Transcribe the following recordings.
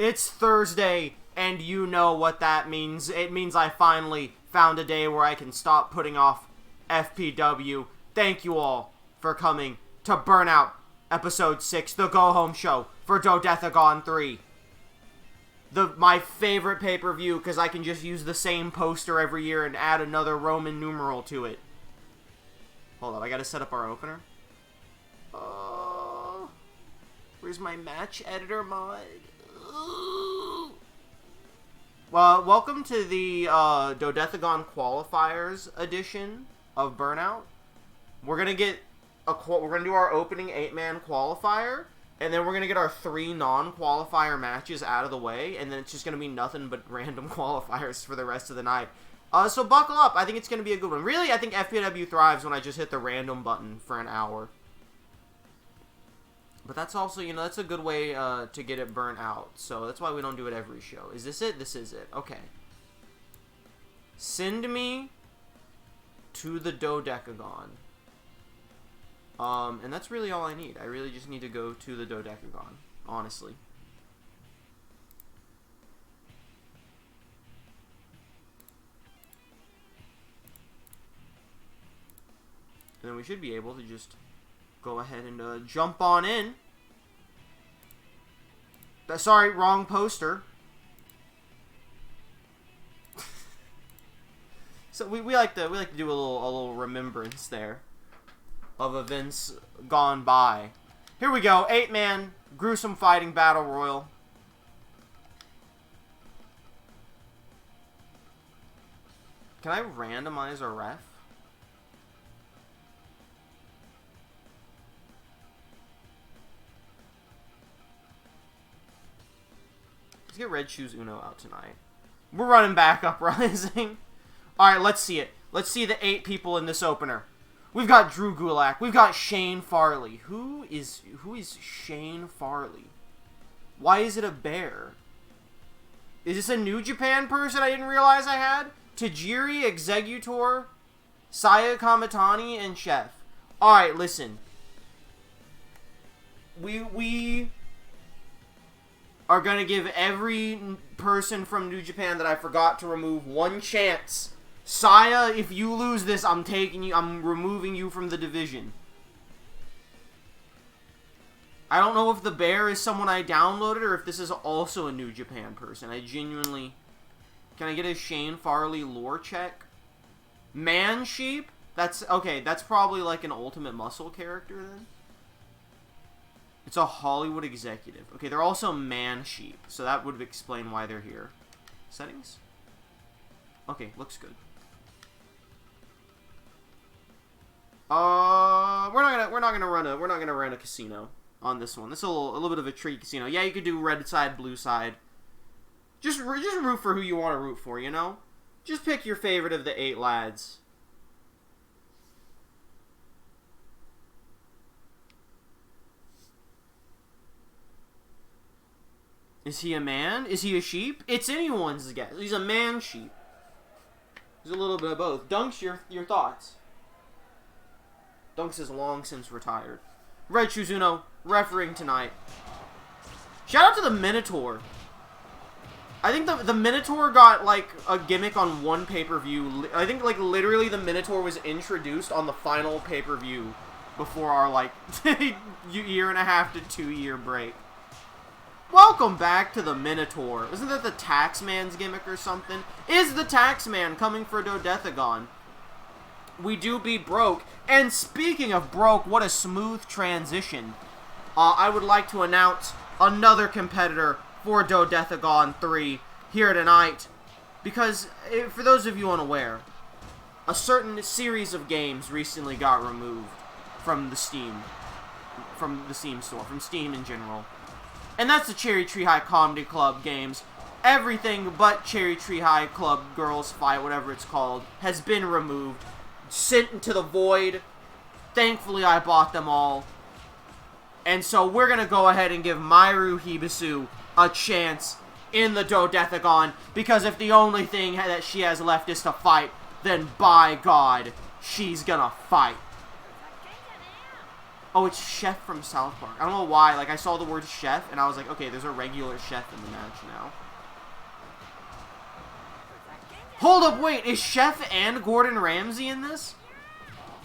It's Thursday, and you know what that means. It means I finally found a day where I can stop putting off FPW. Thank you all for coming to Burnout Episode 6, the go-home show for Dodecagon 3. My favorite pay-per-view, because I can just use the same poster every year and add another Roman numeral to it. Hold on, I gotta set up our opener. Where's my match editor mod? Well, welcome to the Dodecagon Qualifiers edition of Burnout. We're gonna do our opening 8-man qualifier, and then we're gonna get our 3 non-qualifier matches out of the way, and then it's just gonna be nothing but random qualifiers for the rest of the night. So buckle up. I think it's gonna be a good one. Really, I think FPW thrives when I just hit the random button for an hour. But that's also, that's a good way to get it burnt out. So that's why we don't do it every show. Is this it? This is it. Okay. Send me to the Dodecagon. And that's really all I need. I really just need to go to the Dodecagon, honestly. And then we should be able to just go ahead and jump on in. Sorry, wrong poster. So we like to do a little remembrance there of events gone by. Here we go, 8-man gruesome fighting battle royal. Can I randomize a ref? Let's get Red Shoes Uno out tonight. We're running back uprising. Alright, let's see it. Let's see the 8 people in this opener. We've got Drew Gulak. We've got Shane Farley. Who is Shane Farley? Why is it a bear? Is this a New Japan person I didn't realize I had? Tajiri, Executor, Saya Kamatani, and Chef. Alright, listen. We are going to give every person from New Japan that I forgot to remove one chance. Saya, if you lose this, I'm removing you from the division. I don't know if the bear is someone I downloaded or if this is also a New Japan person. I genuinely... Can I get a Shane Farley lore check? Man Sheep? That's probably like an Ultimate Muscle character then. It's a Hollywood executive. Okay, they're also Man Sheep, so that would explain why they're here. Settings? Okay, looks good. We're not gonna run a casino on this one. This is a little bit of a treat casino. Yeah, you could do red side, blue side. Just root for who you want to root for, you know? Just pick your favorite of the 8 lads. Is he a man? Is he a sheep? It's anyone's guess. He's a man sheep. He's a little bit of both. Dunks, your thoughts. Dunks is long since retired. Red Shoes Uno, refereeing tonight. Shout out to the Minotaur. I think the Minotaur got, like, a gimmick on one pay-per-view. I think, like, literally the Minotaur was introduced on the final pay-per-view before our, like, 1.5 to 2 year break. Welcome back to the Minotaur. Isn't that the Taxman's gimmick or something? Is the Taxman coming for Dodecagon? We do be broke. And speaking of broke, what a smooth transition. I would like to announce another competitor for Dodecagon 3 here tonight. Because, for those of you unaware, a certain series of games recently got removed from the Steam store, from Steam in general. And that's the Cherry Tree High Comedy Club games. Everything but Cherry Tree High Club Girls Fight, whatever it's called, has been removed. Sent into the void. Thankfully, I bought them all. And so we're going to go ahead and give Myru Hibisu a chance in the Dodecagon. Because if the only thing that she has left is to fight, then by God, she's going to fight. Oh, it's Chef from South Park. I don't know why. Like, I saw the word chef, and I was like, okay, there's a regular chef in the match now. Hold up, wait. Is Chef and Gordon Ramsay in this?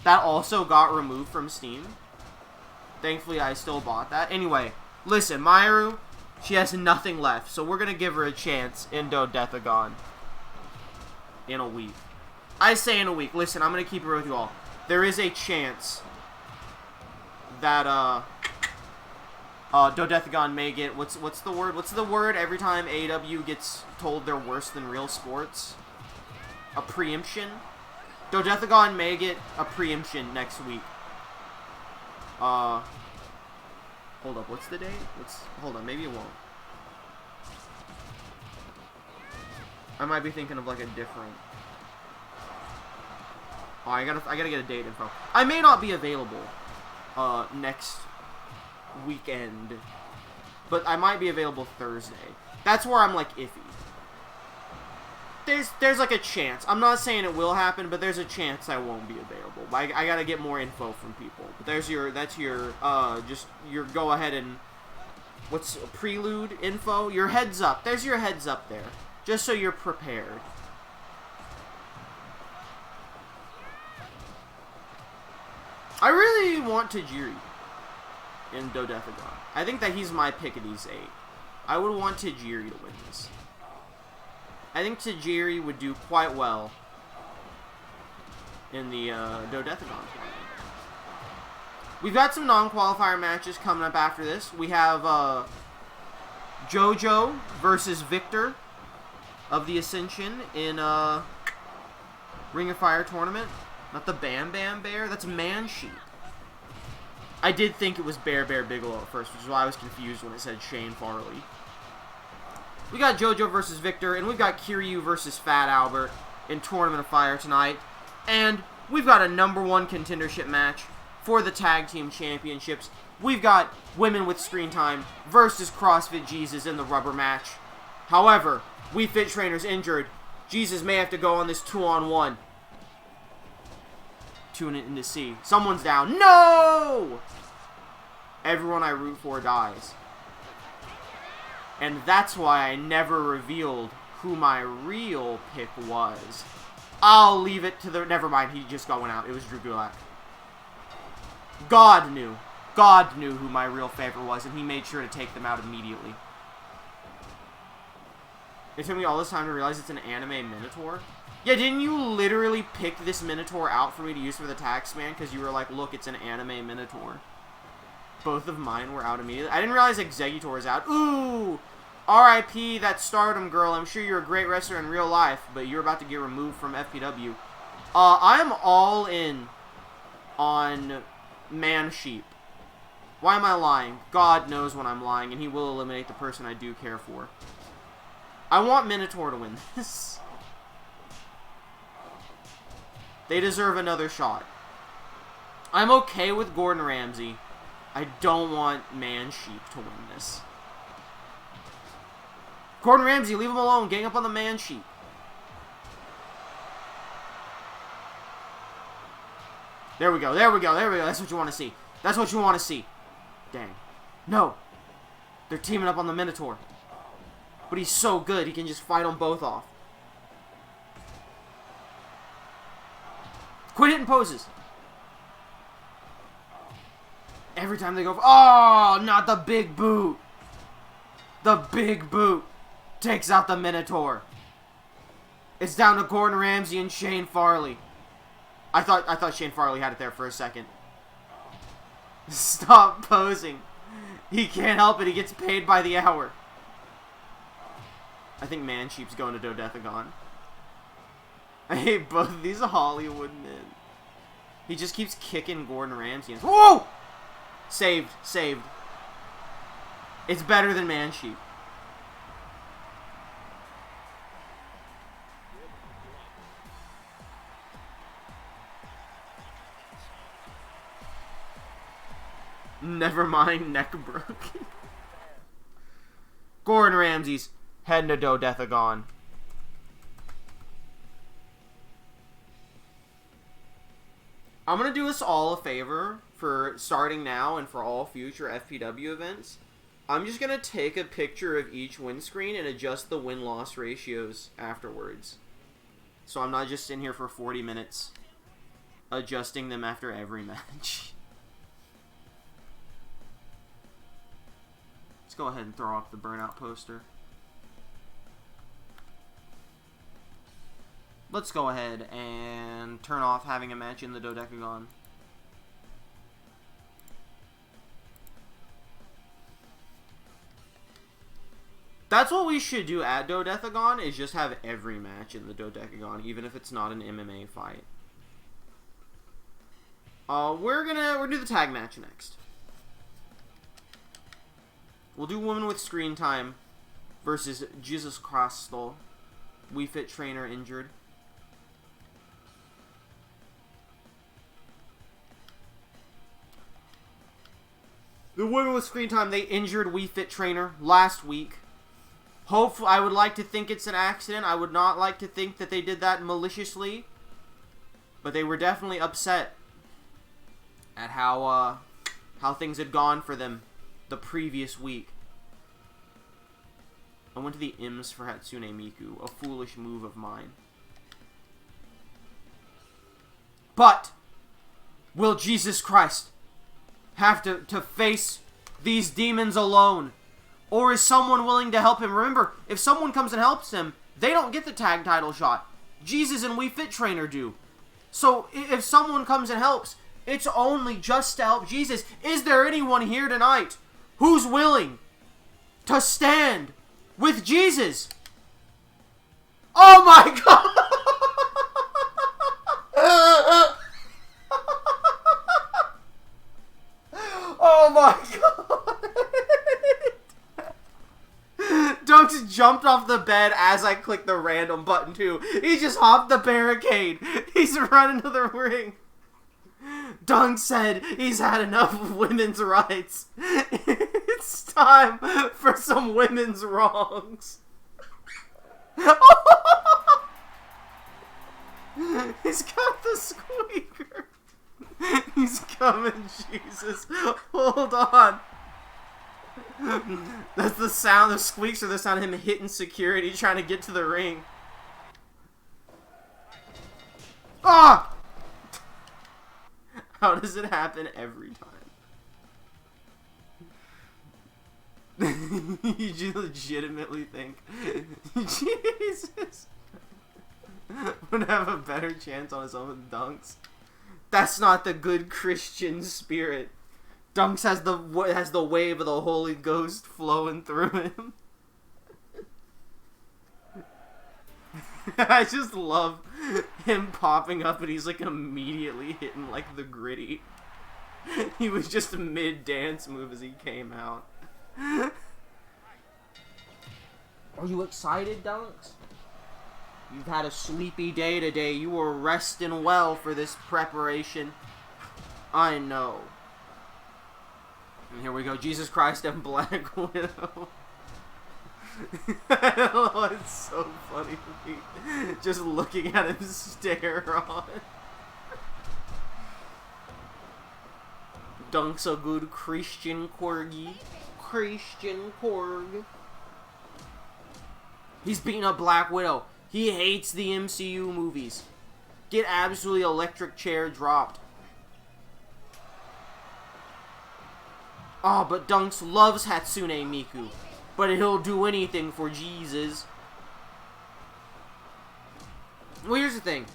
That also got removed from Steam. Thankfully, I still bought that. Anyway, listen, Myru, she has nothing left, so we're going to give her a chance in Dodecagon in a week. I say in a week. Listen, I'm going to keep it with you all. There is a chance that Dodecagon may get what's the word? What's the word every time AEW gets told they're worse than real sports? A preemption. Dodecagon may get a preemption next week. Hold up, what's the date? Hold on, maybe it won't. I might be thinking of like a different. Oh, I gotta get a date info. I may not be available next weekend, but I might be available Thursday. That's where I'm like iffy. There's like a chance. I'm not saying it will happen, but there's a chance I won't be available. I gotta get more info from people. But that's your just your go ahead and what's prelude info? Your heads up. There's your heads up there, just so you're prepared. I really want Tajiri in Dodecagon. I think that he's my pick of these 8. I would want Tajiri to win this. I think Tajiri would do quite well in the Dodecagon tournament. We've got some non-qualifier matches coming up after this. We have JoJo versus Victor of the Ascension in Ring of Fire tournament. Not the Bam Bam Bear. That's Man Sheep. I did think it was Bear Bigelow at first, which is why I was confused when it said Shane Farley. We got JoJo versus Victor, and we've got Kiryu versus Fat Albert in Tournament of Fire tonight. And we've got a #1 contendership match for the Tag Team Championships. We've got Women with Screen Time versus CrossFit Jesus in the rubber match. However, We Fit Trainer's injured. Jesus may have to go on this 2-on-1. Tune it in to see. Someone's down. No! Everyone I root for dies. And that's why I never revealed who my real pick was. I'll leave it to the... Never mind, he just got one out. It was Drew Gulak. God knew. God knew who my real favorite was, and he made sure to take them out immediately. It took me all this time to realize it's an anime Minotaur. Yeah, didn't you literally pick this Minotaur out for me to use for the Taxman? Because you were like, look, it's an anime Minotaur. Both of mine were out immediately. I didn't realize Executor is out. Ooh! R.I.P. that Stardom girl. I'm sure you're a great wrestler in real life, but you're about to get removed from FPW. I am all in on Man Sheep. Why am I lying? God knows when I'm lying, and he will eliminate the person I do care for. I want Minotaur to win this. They deserve another shot. I'm okay with Gordon Ramsay. I don't want Man Sheep to win this. Gordon Ramsay, leave him alone. Gang up on the Man Sheep. There we go. There we go. There we go. That's what you want to see. That's what you want to see. Dang. No. They're teaming up on the Minotaur. But he's so good, he can just fight them both off. Quit hitting poses. Every time they go... Oh, not the big boot. The big boot takes out the Minotaur. It's down to Gordon Ramsay and Shane Farley. I thought Shane Farley had it there for a second. Stop posing. He can't help it. He gets paid by the hour. I think Man Sheep's going to Dodecagon. I hate both of these Hollywood men. He just keeps kicking Gordon Ramsay. And... Whoa! Saved. Saved. It's better than Man Sheep. Never mind, neck broke. Gordon Ramsay's heading to Dodecagon. I'm going to do us all a favor for starting now and for all future FPW events, I'm just going to take a picture of each win screen and adjust the win-loss ratios afterwards. So I'm not just in here for 40 minutes adjusting them after every match. Let's go ahead and throw up the Burnout poster. Let's go ahead and turn off having a match in the Dodecagon. That's what we should do at Dodecagon, is just have every match in the Dodecagon, even if it's not an MMA fight. We're gonna do the tag match next. We'll do women with screen time versus Jesus Christ, Wii Fit trainer injured. The women with screen time, they injured Wii Fit trainer last week. Hopefully, I would like to think it's an accident. I would not like to think that they did that maliciously. But they were definitely upset at how things had gone for them the previous week. I went to the IMS for Hatsune Miku, a foolish move of mine. But will Jesus Christ have to face these demons alone? Or is someone willing to help him? Remember, if someone comes and helps him, they don't get the tag title shot. Jesus and Wii Fit Trainer do. So if someone comes and helps, it's only just to help Jesus. Is there anyone here tonight who's willing to stand with Jesus? Oh my God! Oh my God! Dunks jumped off the bed as I clicked the random button too. He just hopped the barricade. He's running to the ring. Dunk said he's had enough of women's rights. It's time for some women's wrongs. He's got the squeaker. He's coming, Jesus. Hold on. That's the sound. The squeaks are the sound of him hitting security trying to get to the ring. Ah! How does it happen every time? You legitimately think Jesus would have a better chance on his own than Dunks? That's not the good Christian spirit. Dunks has the wave of the Holy Ghost flowing through him. I just love him popping up and he's like immediately hitting like the gritty. He was just mid-dance move as he came out. Are you excited, Dunks? You've had a sleepy day today. You were resting well for this preparation. I know. And here we go. Jesus Christ and Black Widow. Oh, it's so funny to me. Just looking at him stare on. Dunk's a good Christian corgi. Christian Korg. He's beating up Black Widow. He hates the MCU movies. Get absolutely electric chair dropped. Oh, but Dunks loves Hatsune Miku. But he'll do anything for Jesus. Well, here's the thing.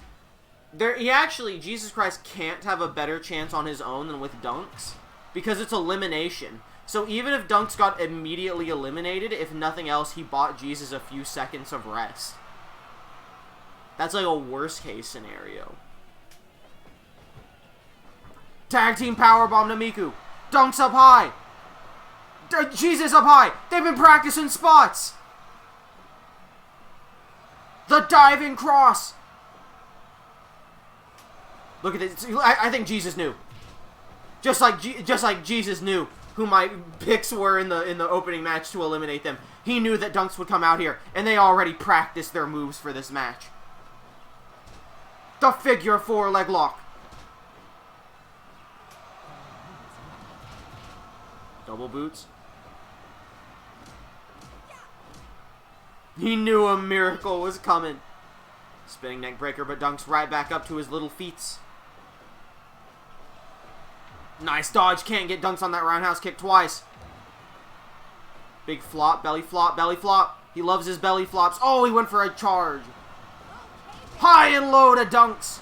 Jesus Christ can't have a better chance on his own than with Dunks. Because it's elimination. So even if Dunks got immediately eliminated, if nothing else, he bought Jesus a few seconds of rest. That's like a worst case scenario. Tag team powerbomb to Miku. Dunks up high. Jesus up high. They've been practicing spots. The diving cross. Look at this. I think Jesus knew. Just like Jesus knew who my picks were in the opening match to eliminate them. He knew that Dunks would come out here, and they already practiced their moves for this match. The figure 4 leg lock. Double boots. He knew a miracle was coming. Spinning neck breaker, but dunks right back up to his little feet. Nice dodge. Can't get dunks on that roundhouse kick twice. Big flop, belly flop, belly flop. He loves his belly flops. Oh, he went for a charge. High and low to dunks.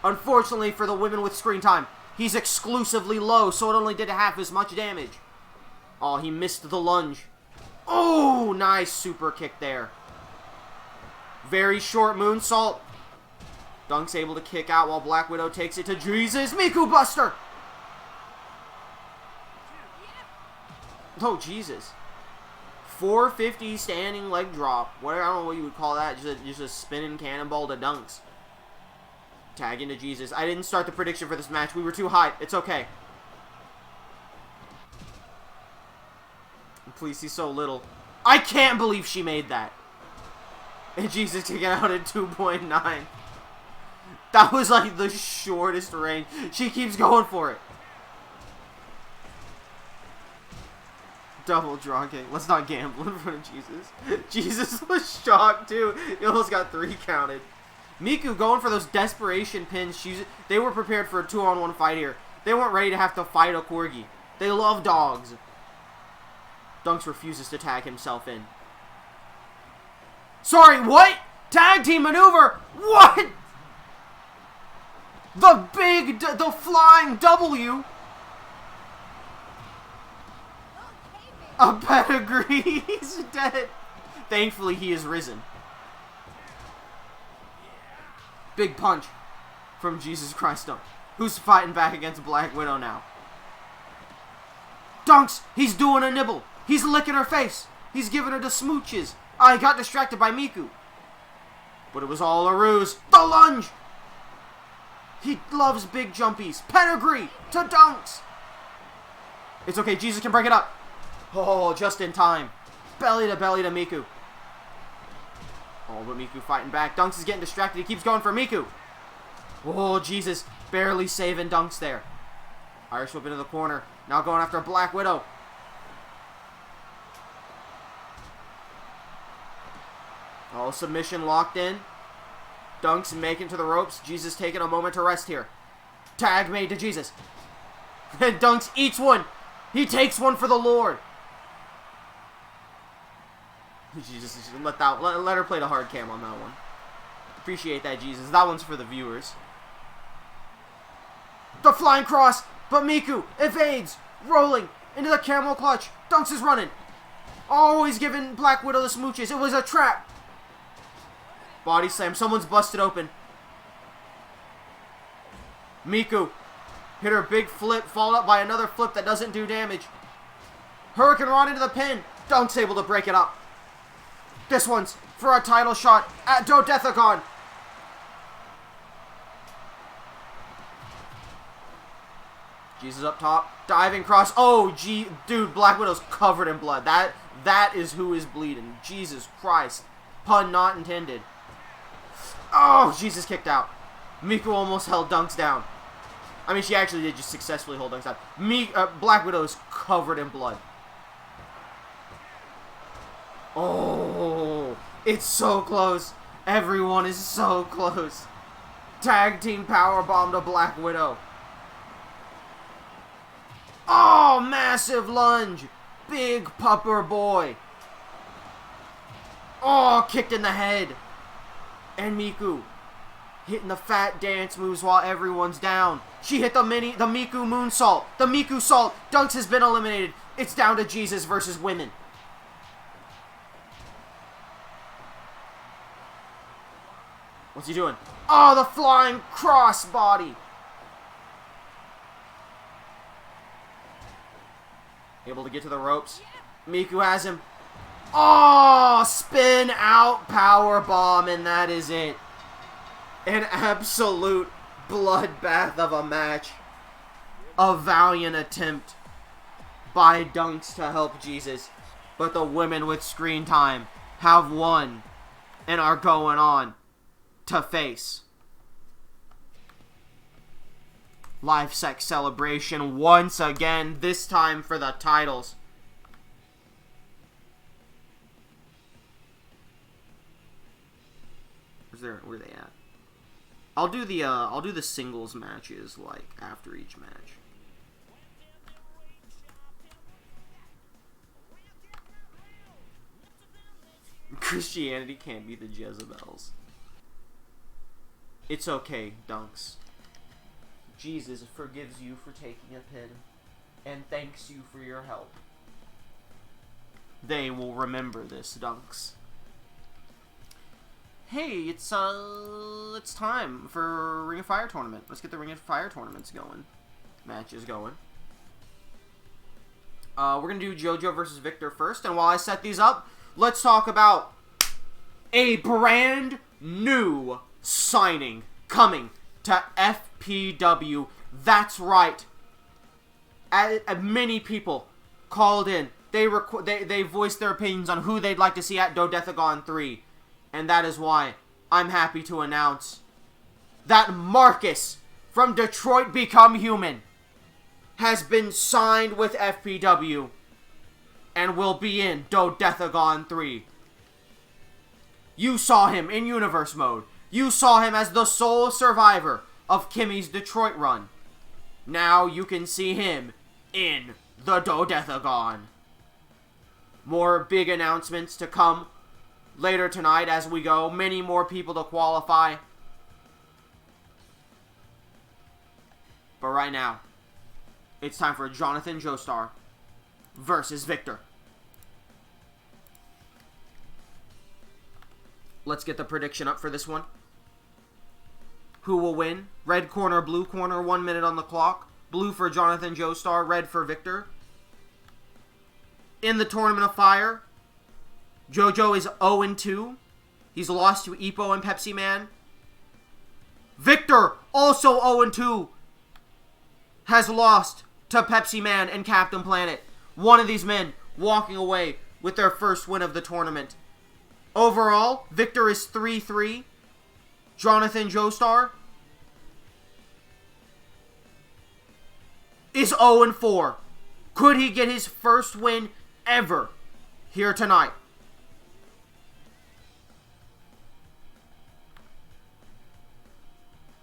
Unfortunately for the women with screen time, he's exclusively low, so it only did half as much damage. Oh, he missed the lunge. Oh, nice super kick there. Very short moonsault. Dunk's able to kick out while Black Widow takes it to Jesus. Miku Buster. Oh, Jesus. 450 standing leg drop. I don't know what you would call that. Just a spinning cannonball to dunks. Tag into Jesus. I didn't start the prediction for this match. We were too high. It's okay. Please, he's so little. I can't believe she made that. And Jesus taking out at 2.9. That was like the shortest range. She keeps going for it. Double draw kick. Let's not gamble in front of Jesus. Jesus was shocked too. He almost got 3 counted. Miku going for those desperation pins. They were prepared for a 2-on-1 fight here. They weren't ready to have to fight a corgi. They love dogs. Dunks refuses to tag himself in. Sorry, what? Tag team maneuver? What? The flying W. A pedigree. He's dead. Thankfully, he is risen. Big punch from Jesus Christ Dunk. Who's fighting back against Black Widow now? Dunks, he's doing a nibble. He's licking her face. He's giving her the smooches. I got distracted by Miku. But it was all a ruse. The lunge. He loves big jumpies. Pedigree to Dunks. It's okay. Jesus can break it up. Oh, just in time. Belly to Miku. Oh, but Miku fighting back. Dunks is getting distracted. He keeps going for Miku. Oh, Jesus. Barely saving Dunks there. Irish whip into the corner. Now going after Black Widow. Oh, submission locked in. Dunks making to the ropes. Jesus taking a moment to rest here. Tag made to Jesus. And Dunks eats one. He takes one for the Lord. Jesus, let her play the hard cam on that one. Appreciate that, Jesus. That one's for the viewers. The flying cross, but Miku evades, rolling into the camel clutch. Dunks is running. Oh, he's giving Black Widow the smooches. It was a trap. Body slam. Someone's busted open. Miku hit her big flip, followed up by another flip that doesn't do damage. Hurricane Rod into the pin. Dunks able to break it up. This one's for a title shot at Dodecagon. Jesus up top. Diving cross. Oh, gee. Dude, Black Widow's covered in blood. That is who is bleeding. Jesus Christ. Pun not intended. Oh, Jesus kicked out. Miku almost held Dunks down. I mean, she actually did just successfully hold Dunks down. Black Widow is covered in blood. Oh, it's so close. Everyone is so close. Tag team powerbomb to Black Widow. Oh, massive lunge. Big pupper boy. Oh, kicked in the head. And Miku hitting the fat dance moves while everyone's down. She hit the Miku moonsault. The Miku salt. Dunks has been eliminated. It's down to Jesus versus women. What's he doing? Oh, the flying cross body. Able to get to the ropes. Miku has him. Oh, spin out power bomb, and that is it. An absolute bloodbath of a match. A valiant attempt by Dunks to help Jesus. But the women with screen time have won and are going on to face live sex celebration once again, this time for the titles. Where are they at? I'll do the singles matches like after each match. Christianity can't be the Jezebels. It's okay, Dunks. Jesus forgives you for taking a pin and thanks you for your help. They will remember this, Dunks. Hey, it's time for Ring of Fire tournament. Let's get the Ring of Fire tournaments going. Matches going. We're gonna do JoJo versus Victor first, and while I set these up, let's talk about a brand new signing coming to FPW. That's right. Many people called in. They voiced their opinions on who they'd like to see at Dodecagon 3. And that is why I'm happy to announce that Marcus from Detroit Become Human has been signed with FPW and will be in Dodecagon 3. You saw him in Universe Mode. You saw him as the sole survivor of Kimmy's Detroit run. Now you can see him in the Dodecagon. More big announcements to come later tonight as we go. Many more people to qualify. But right now, it's time for Jonathan Joestar versus Victor. Let's get the prediction up for this one. Who will win? Red corner, blue corner, 1 minute on the clock. Blue for Jonathan Joestar, red for Victor. In the Tournament of Fire, JoJo is 0-2. He's lost to Ippo and Pepsi Man. Victor, also 0-2, has lost to Pepsi Man and Captain Planet. One of these men walking away with their first win of the tournament. Overall, Victor is 3-3. Jonathan Joestar is 0-4. Could he get his first win ever here tonight?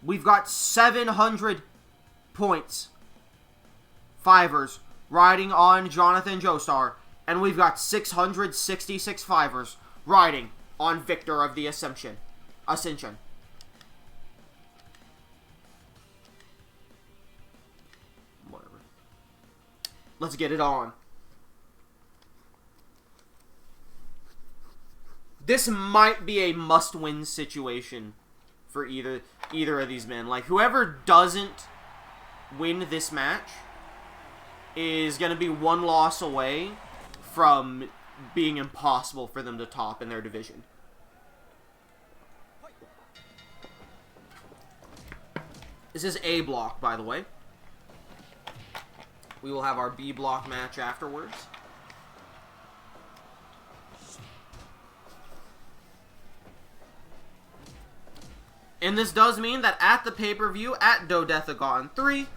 We've got 700 points, fivers, riding on Jonathan Joestar. And we've got 666 fivers riding on Victor of the Ascension. Whatever. Let's get it on. This might be a must-win situation for either of these men. Like, whoever doesn't win this match is going to be one loss away from being impossible for them to top in their division. This is A block, by the way. We will have our B block match afterwards. And this does mean that at the pay-per-view at Dodecagon 3,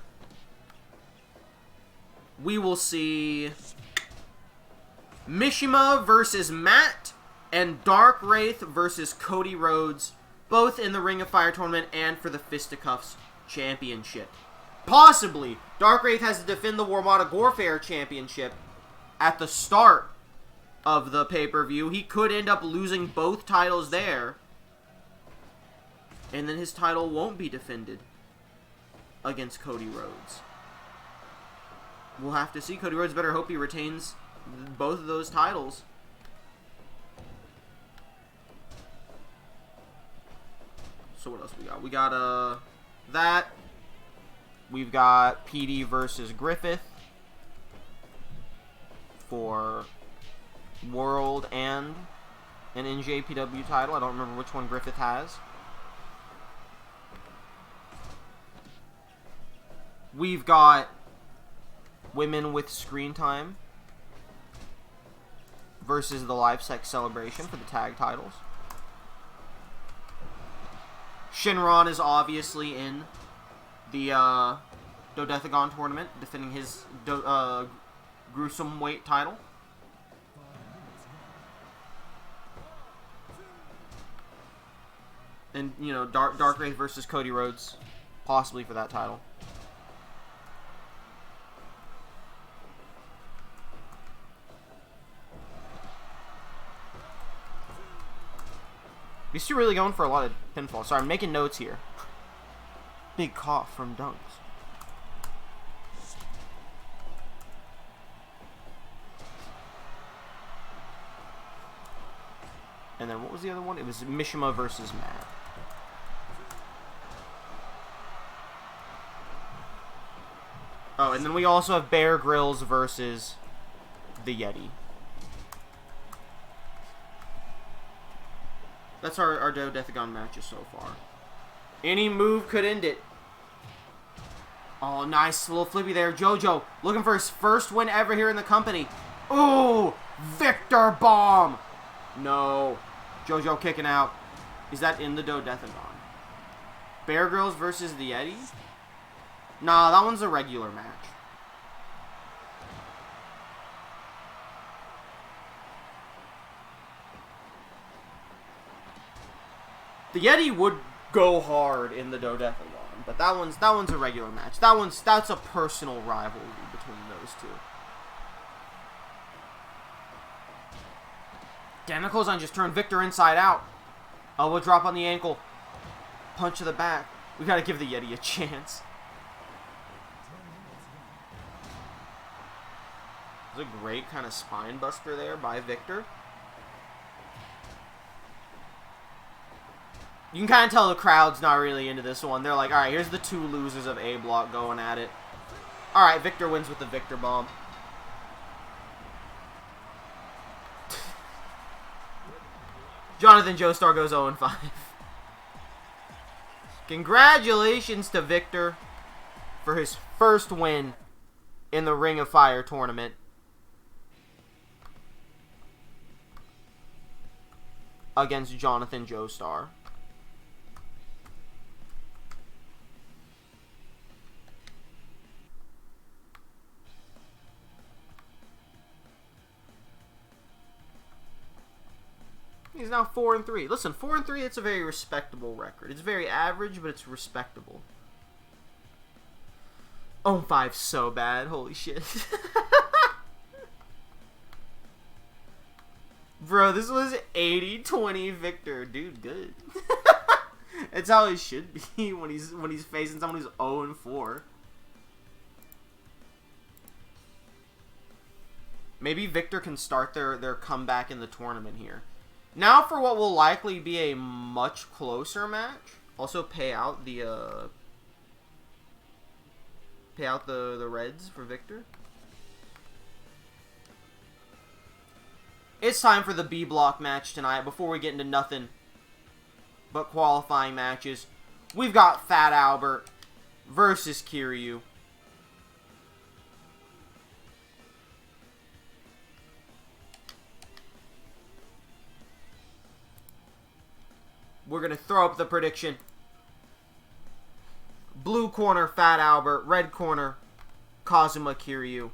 we will see Mishima versus Matt and Dark Wraith versus Cody Rhodes, both in the Ring of Fire tournament and for the Fisticuffs Championship. Possibly, Dark Wraith has to defend the Warmata Gorfair Championship at the start of the pay-per-view. He could end up losing both titles there, and then his title won't be defended against Cody Rhodes. We'll have to see. Cody Rhodes better hope he retains both of those titles. So what else we got? We got that. We've got PD versus Griffith for World and an NJPW title. I don't remember which one Griffith has. We've got Women with Screen Time versus the Live Sex Celebration for the tag titles. Shinron is obviously in the Dodecagon tournament, defending his gruesome weight title. And, you know, Dark Wraith versus Cody Rhodes, possibly for that title. These two really going for a lot of pinfall. Sorry, I'm making notes here. Big cough from Dunks. And then what was the other one? It was Mishima versus Matt. Oh, and then we also have Bear Grylls versus the Yeti. That's our Dodecagon matches so far. Any move could end it. Oh, nice little flippy there. JoJo looking for his first win ever here in the company. Ooh, Victor Bomb. No. JoJo kicking out. Is that in the Dodecagon? Bear Grylls versus the Yeti? Nah, that one's a regular match. The Yeti would go hard in the Dodecagon, but that one's a regular match. That's a personal rivalry between those two. Damn, just turned Victor inside out. Elbow drop on the ankle. Punch to the back. We gotta give the Yeti a chance. There's a great kind of spine buster there by Victor. You can kind of tell the crowd's not really into this one. They're like, alright, here's the two losers of A Block going at it. Alright, Victor wins with the Victor Bomb. Jonathan Joestar goes 0-5. Congratulations to Victor for his first win in the Ring of Fire tournament. Against Jonathan Joestar. He's now 4-3. Listen, 4-3, it's a very respectable record. It's very average, but it's respectable. 0-5 so bad. Holy shit. Bro, this was 80-20 Victor. Dude, good. It's how it should be when he's facing someone who's 0-4. Maybe Victor can start their comeback in the tournament here. Now for what will likely be a much closer match. Also pay out the Reds for Victor. It's time for the B block match tonight. Before we get into nothing but qualifying matches, we've got Fat Albert versus Kiryu. We're going to throw up the prediction. Blue corner, Fat Albert. Red corner, Kazuma Kiryu.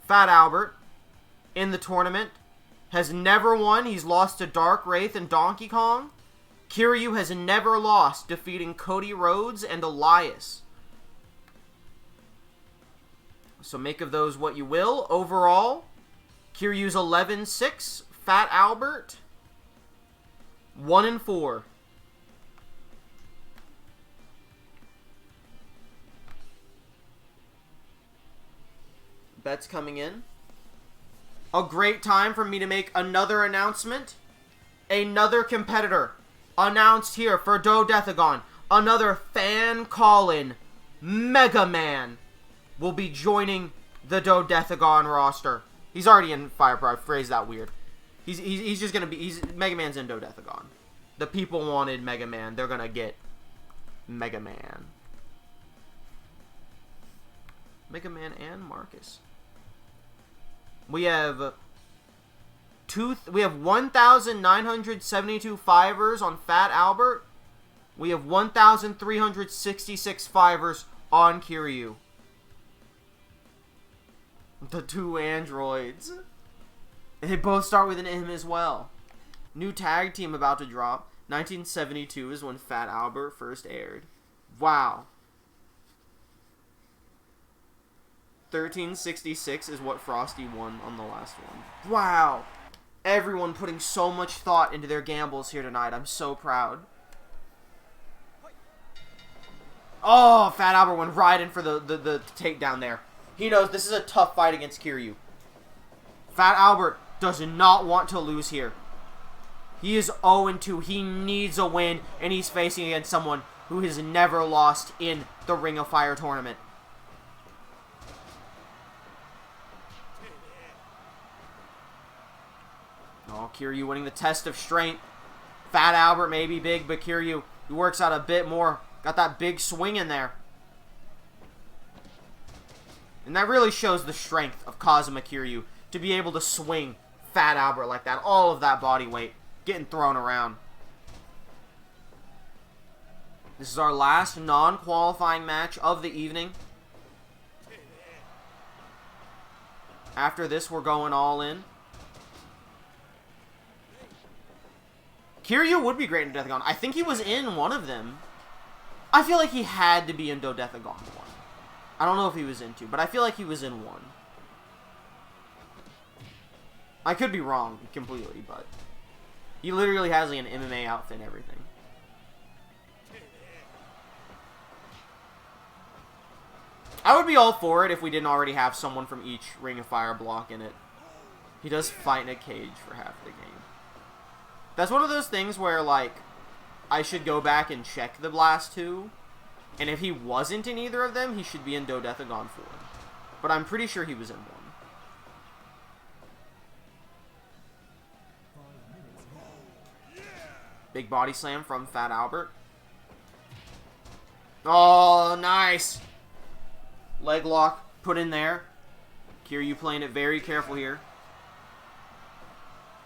Fat Albert, in the tournament, has never won. He's lost to Dark Wraith and Donkey Kong. Kiryu has never lost, defeating Cody Rhodes and Elias. So make of those what you will. Overall, Kiryu's 11-6. Fat Albert, 1-4. Bets coming in. A great time for me to make another announcement. Another competitor announced here for Dodecagon. Another fan call-in. Mega Man will be joining the Dodecagon roster. He's already in Fire Pro. I phrased that weird. He's just gonna be. Mega Man's in Dodecagon. The people wanted Mega Man. They're gonna get Mega Man. Mega Man and Marcus. We have 1,972 fivers on Fat Albert, We have 1,366 fivers on Kiryu. The two androids. They both start with an M as well. New tag team about to drop. 1972 is when Fat Albert first aired. Wow. 1366 is what Frosty won on the last one. Wow. Everyone putting so much thought into their gambles here tonight. I'm so proud. Oh, Fat Albert went right in for the takedown there. He knows this is a tough fight against Kiryu. Fat Albert does not want to lose here. He is 0-2. He needs a win, and he's facing against someone who has never lost in the Ring of Fire tournament. Oh, Kiryu winning the test of strength. Fat Albert may be big, but Kiryu, he works out a bit more. Got that big swing in there. And that really shows the strength of Kazuma Kiryu to be able to swing Fat Albert like that. All of that body weight getting thrown around. This is our last non-qualifying match of the evening. After this, we're going all in. Kiryu would be great in Dodecagon. I think he was in one of them. I feel like he had to be in Dodecagon 1. I don't know if he was in 2, but I feel like he was in 1. I could be wrong completely, but he literally has like an MMA outfit and everything. I would be all for it if we didn't already have someone from each Ring of Fire block in it. He does fight in a cage for half the game. That's one of those things where, like, I should go back and check the last 2. And if he wasn't in either of them, he should be in Dodecagon 4. But I'm pretty sure he was in 1. Big body slam from Fat Albert. Oh, nice. Leg lock put in there. Kiryu playing it very careful here.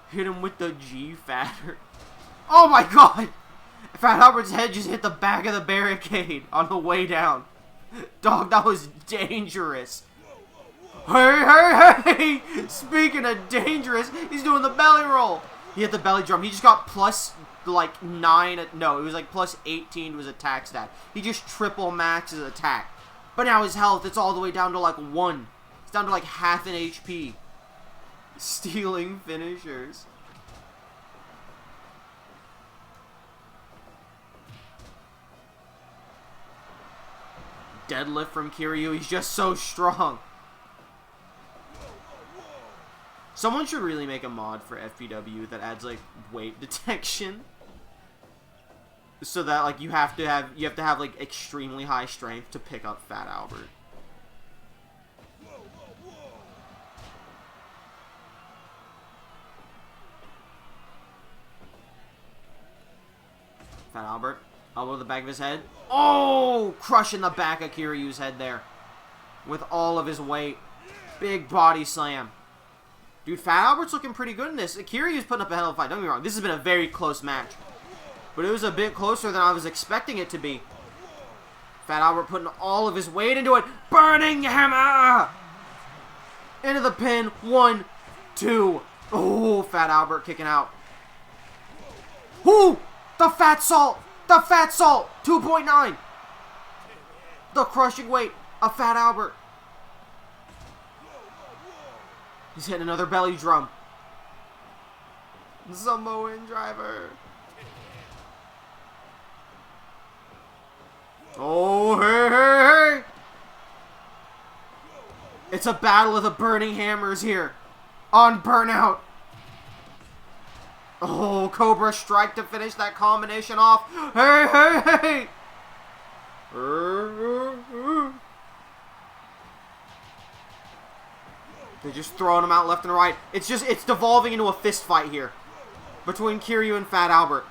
Hit him with the G fatter. Oh my god! Fat Albert's head just hit the back of the barricade on the way down. Dog, that was dangerous. Hey, hey, hey! Speaking of dangerous, he's doing the belly roll. He hit the belly drum. He just got plus, like, 9. No, it was like plus 18 to his attack stat. He just triple maxed his attack. But now his health, it's all the way down to, like, 1. It's down to, like, half an HP. Stealing finishers. Deadlift from Kiryu. He's just so strong. Someone should really make a mod for FPW that adds like weight detection, so that like you have to have like extremely high strength to pick up Fat Albert. Fat Albert, elbow to the back of his head. Oh, crushing the back of Kiryu's head there with all of his weight. Big body slam. Dude, Fat Albert's looking pretty good in this. Kiryu's putting up a hell of a fight. Don't get me wrong. This has been a very close match. But it was a bit closer than I was expecting it to be. Fat Albert putting all of his weight into it. Burning hammer! Into the pin. 1, 2. Oh, Fat Albert kicking out. Ooh! The Fat Salt! The Fat Salt! 2.9! The crushing weight of Fat Albert. He's hitting another belly drum. Samoan driver. Oh, hey, hey, hey! It's a battle of the burning hammers here on Burnout. Oh, Cobra strike to finish that combination off. Hey, hey, hey! They're just throwing him out left and right. It's devolving into a fist fight here between Kiryu and Fat Albert.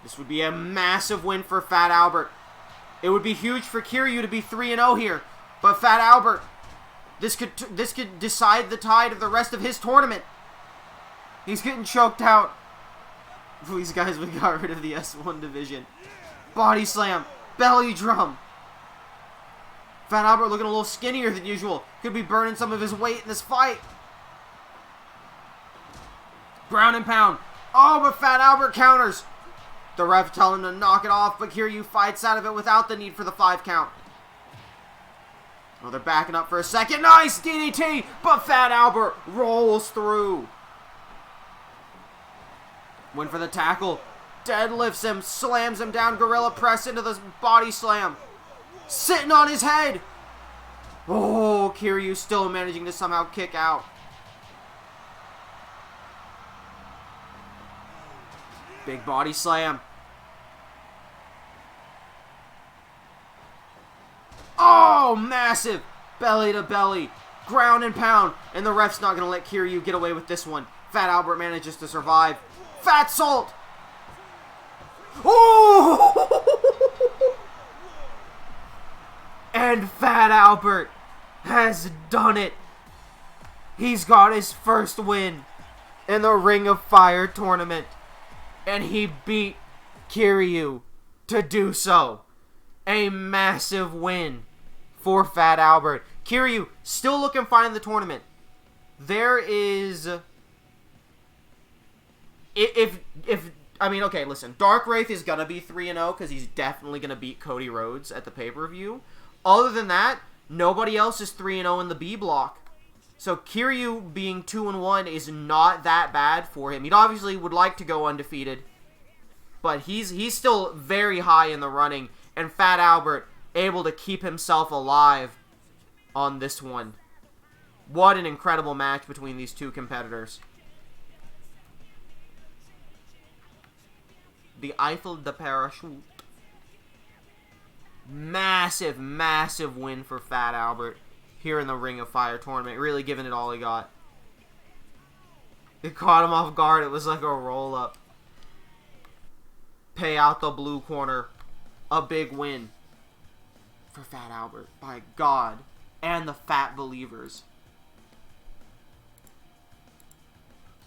This would be a massive win for Fat Albert. It would be huge for Kiryu to be 3-0 here. But Fat Albert, this could decide the tide of the rest of his tournament. He's getting choked out. Please, guys, we got rid of the S1 division. Body slam. Belly drum. Fat Albert looking a little skinnier than usual. Could be burning some of his weight in this fight. Ground and pound. Oh, but Fat Albert counters. The ref telling him to knock it off, but Kiryu fights out of it without the need for the 5 count. Oh, they're backing up for a second. Nice DDT, but Fat Albert rolls through. Went for the tackle. Deadlifts him, slams him down, gorilla press into the body slam. Sitting on his head. Oh, Kiryu still managing to somehow kick out. Big body slam. Oh, massive. Belly to belly. Ground and pound. And the ref's not going to let Kiryu get away with this one. Fat Albert manages to survive. Fat Salt. Oh! And Fat Albert has done it. He's got his first win in the Ring of Fire tournament. And he beat Kiryu to do so. A massive win for Fat Albert. Kiryu still looking fine in the tournament. There is... I mean, okay, listen. Dark Wraith is going to be 3-0 because he's definitely going to beat Cody Rhodes at the pay-per-view. Other than that, nobody else is 3-0 in the B block. So Kiryu being 2-1 is not that bad for him. He obviously would like to go undefeated, but he's still very high in the running. And Fat Albert able to keep himself alive on this one. What an incredible match between these two competitors. The Eiffel de Parachute. Massive, massive win for Fat Albert here in the Ring of Fire tournament. Really giving it all he got. It caught him off guard. It was like a roll-up. Pay out the blue corner. A big win for Fat Albert. By God. And the Fat Believers.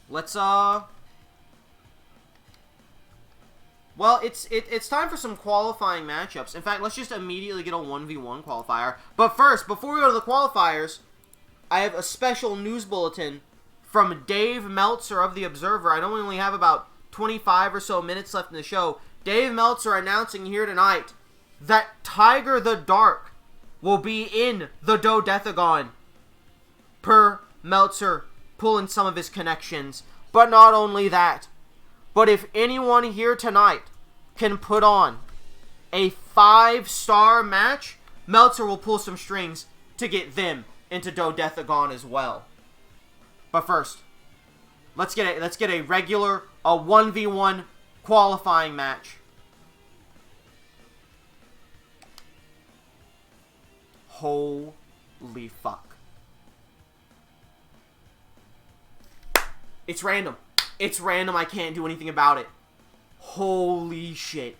Let's, well, it's time for some qualifying matchups. In fact, let's just immediately get a 1v1 qualifier. But first, before we go to the qualifiers, I have a special news bulletin from Dave Meltzer of The Observer. I know we only have about 25 or so minutes left in the show. Dave Meltzer announcing here tonight that Tiger the Dark will be in the Dodecagon. Per Meltzer pulling some of his connections. But not only that, but if anyone here tonight can put on a 5-star match, Meltzer will pull some strings to get them into Dodecagon as well. But first, let's get a regular, a 1v1 qualifying match. Holy fuck. It's random. It's random. I can't do anything about it. Holy shit.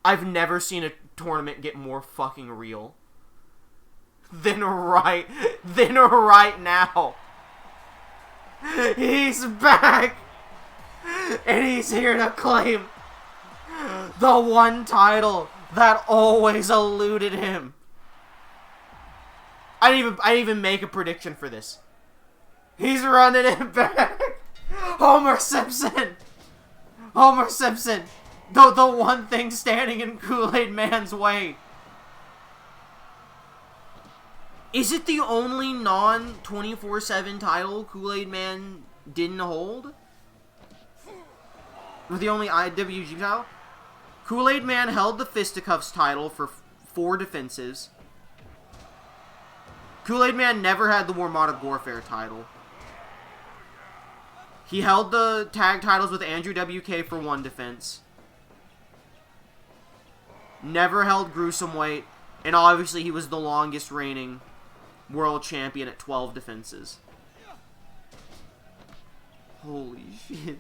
I've never seen a tournament get more fucking real than right now. He's back. And he's here to claim the one title that always eluded him. I didn't even make a prediction for this. He's running it back. Homer Simpson. Homer Simpson. The one thing standing in Kool-Aid Man's way. Is it the only non-24/7 title Kool-Aid Man didn't hold? Or the only IWG title? Kool-Aid Man held the Fisticuffs title for 4 defenses. Kool-Aid Man never had the Warmata Gorefair title. He held the tag titles with Andrew WK for 1 defense. Never held Gruesome Weight. And obviously he was the longest reigning world champion at 12 defenses. Holy shit.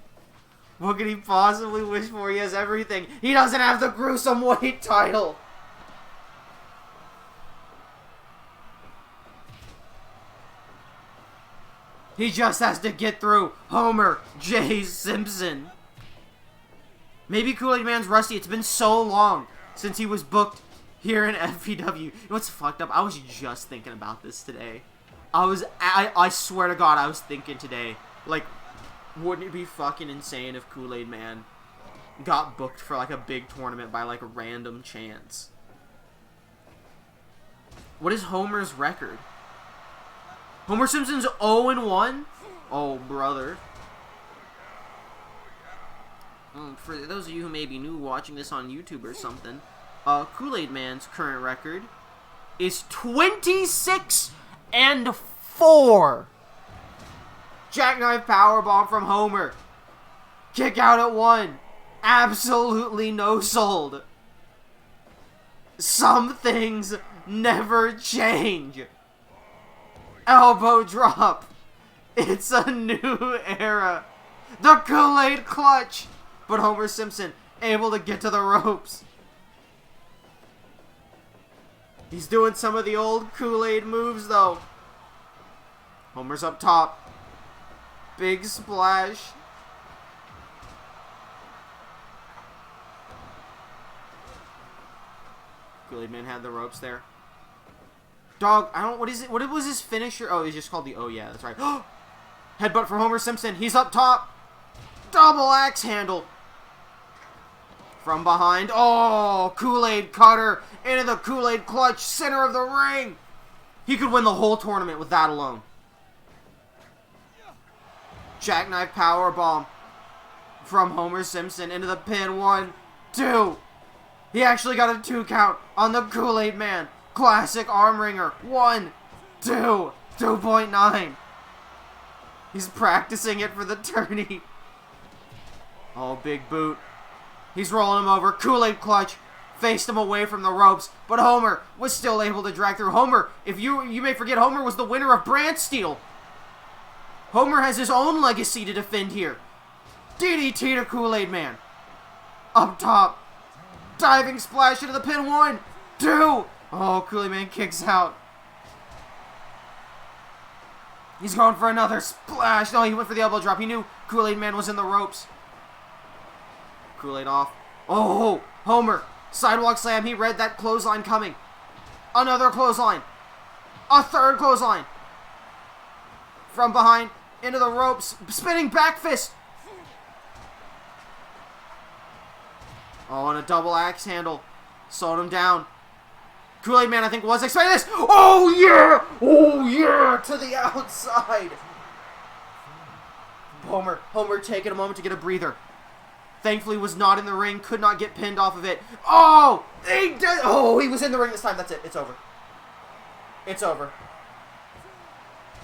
What could he possibly wish for? He has everything. He doesn't have the Gruesome Weight title. He just has to get through Homer J. Simpson. Maybe Kool-Aid Man's rusty. It's been so long since he was booked here in FPW. You know what's fucked up? I was just thinking about this today. I swear to God, I was thinking today, like, wouldn't it be fucking insane if Kool-Aid Man got booked for, like, a big tournament by, like, a random chance? What is Homer's record? Homer Simpson's 0-1? Oh, brother. For those of you who may be new watching this on YouTube or something, Kool-Aid Man's current record is 26-4. Jackknife powerbomb from Homer. Kick out at 1. Absolutely no sold. Some things never change. Elbow drop. It's a new era. The Kool-Aid clutch. But Homer Simpson able to get to the ropes. He's doing some of the old Kool-Aid moves though. Homer's up top. Big splash. Kool-Aid Man had the ropes there. Dog, what is it? What was his finisher? Oh, it's just called the, oh yeah, that's right. Headbutt for Homer Simpson. He's up top. Double axe handle. From behind. Oh, Kool-Aid cutter into the Kool-Aid clutch, center of the ring. He could win the whole tournament with that alone. Jackknife powerbomb from Homer Simpson into the pin. 1, 2. He actually got a 2 count on the Kool-Aid Man. Classic arm wringer. 1, 2, 2.9. He's practicing it for the tourney. Oh, big boot. He's rolling him over. Kool-Aid clutch. Faced him away from the ropes. But Homer was still able to drag through. Homer, if you may forget, Homer was the winner of Brand Steel. Homer has his own legacy to defend here. DDT to Kool-Aid Man. Up top. Diving splash into the pin. 1, 2. Oh, Kool-Aid Man kicks out. He's going for another splash. No, he went for the elbow drop. He knew Kool-Aid Man was in the ropes. Kool-Aid off. Oh, Homer. Sidewalk slam. He read that clothesline coming. Another clothesline. A third clothesline. From behind. Into the ropes. Spinning back fist. Oh, and a double axe handle. Slowed him down. Kool-Aid Man, I think, was expecting this. Oh, yeah. Oh, yeah. To the outside. Homer taking a moment to get a breather. Thankfully was not in the ring. Could not get pinned off of it. Oh! He did. Oh, he was in the ring this time. That's it. It's over. It's over.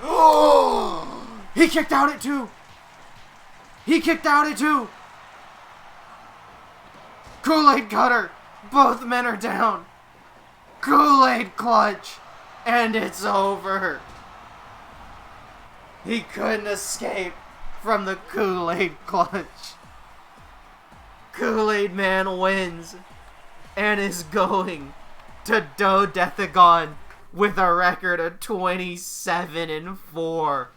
Oh! He kicked out at 2. He kicked out at 2. Kool-Aid cutter. Both men are down. Kool-Aid clutch. And it's over. He couldn't escape from the Kool-Aid clutch. Kool-Aid Man wins and is going to Dodecagon with a record of 27-4.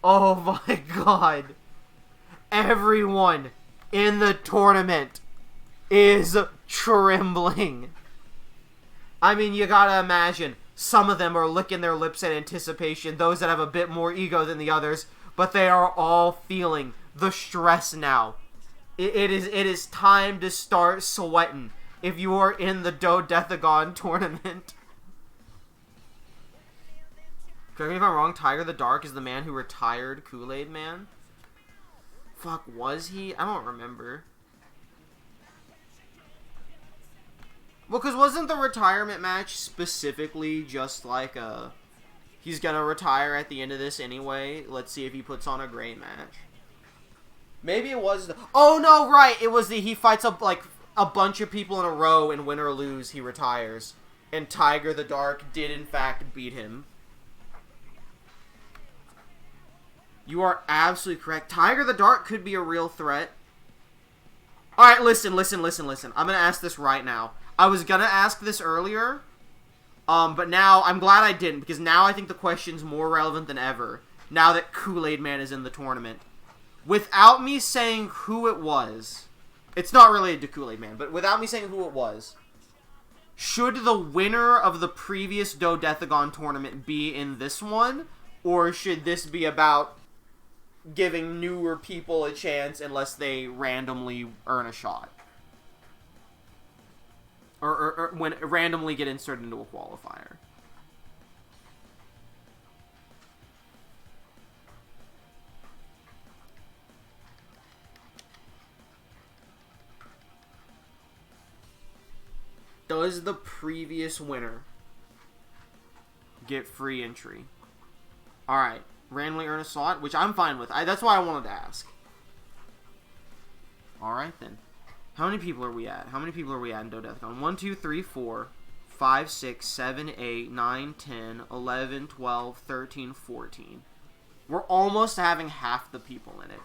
Oh my God. Everyone in the tournament is trembling. I mean, you gotta imagine some of them are licking their lips in anticipation, those that have a bit more ego than the others, but they are all feeling the stress now. It is time to start sweating if you are in the Dodecagon tournament. Correct me if I'm wrong, Tiger the Dark is the man who retired Kool-Aid Man? Fuck, was he? I don't remember. Well, because wasn't the retirement match specifically just like a... He's gonna retire at the end of this anyway. Let's see if he puts on a great match. Maybe it was the... Oh, no, right. It was the... He fights up, like, a bunch of people in a row, and win or lose, he retires. And Tiger the Dark did, in fact, beat him. You are absolutely correct. Tiger the Dark could be a real threat. Alright, listen. I'm gonna ask this right now. I was gonna ask this earlier, but now, I'm glad I didn't, because now I think the question's more relevant than ever. now that Kool-Aid Man is in the tournament. Without me saying who it was, it's not related to Kool-Aid Man, but without me saying who it was, should the winner of the previous Dodecagon tournament be in this one, or should this be about giving newer people a chance unless they randomly earn a shot? Or when randomly get inserted into a qualifier. Does the previous winner get free entry? Alright. Randomly earn a slot, which I'm fine with. That's why I wanted to ask. Alright then. How many people are we at? How many people are we at in Dodecagon? 1, 2, 3, 4, 5, 6, 7, 8, 9, 10, 11, 12, 13, 14. We're almost having half the people in it.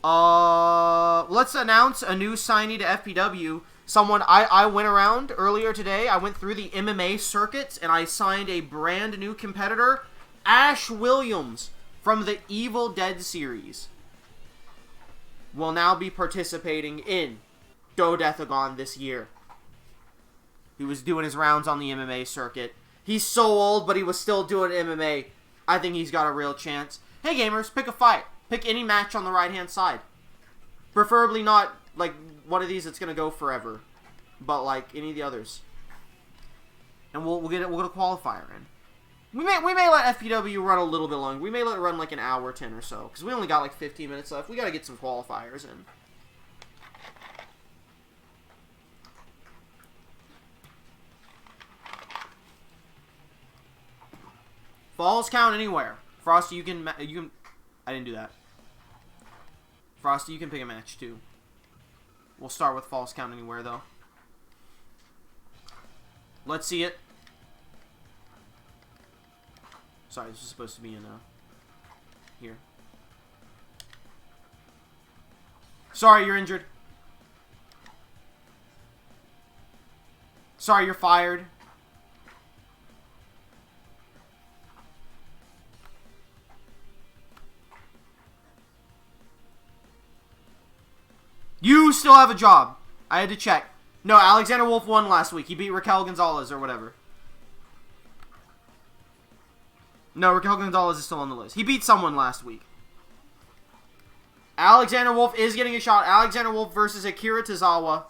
Let's announce a new signee to FPW. Someone, I went around earlier today. I went through the MMA circuits, and I signed a brand new competitor, Ash Williams, from the Evil Dead series. Will now be participating in Dodecagon this year. He was doing his rounds on the MMA circuit. He's so old, but he was still doing MMA. I think he's got a real chance. Hey gamers, pick a fight. Pick any match on the right-hand side. Preferably not, like, one of these that's going to go forever. But, like, any of the others. And we'll get a qualifier in. We may let FPW run a little bit longer. We may let it run, like, an hour 10 or so. Because we only got, like, 15 minutes left. We got to get some qualifiers in. Falls count anywhere. Frosty, you can... I didn't do that. Frosty, you can pick a match, too. We'll start with falls count anywhere, though. Let's see it. Sorry, this is supposed to be in, here. Sorry, you're injured. Sorry, you're fired. You still have a job. I had to check. No, Alexander Wolf won last week. He beat Raquel Gonzalez or whatever. No, Raquel Gonzalez is still on the list. He beat someone last week. Alexander Wolf is getting a shot. Alexander Wolf versus Akira Tozawa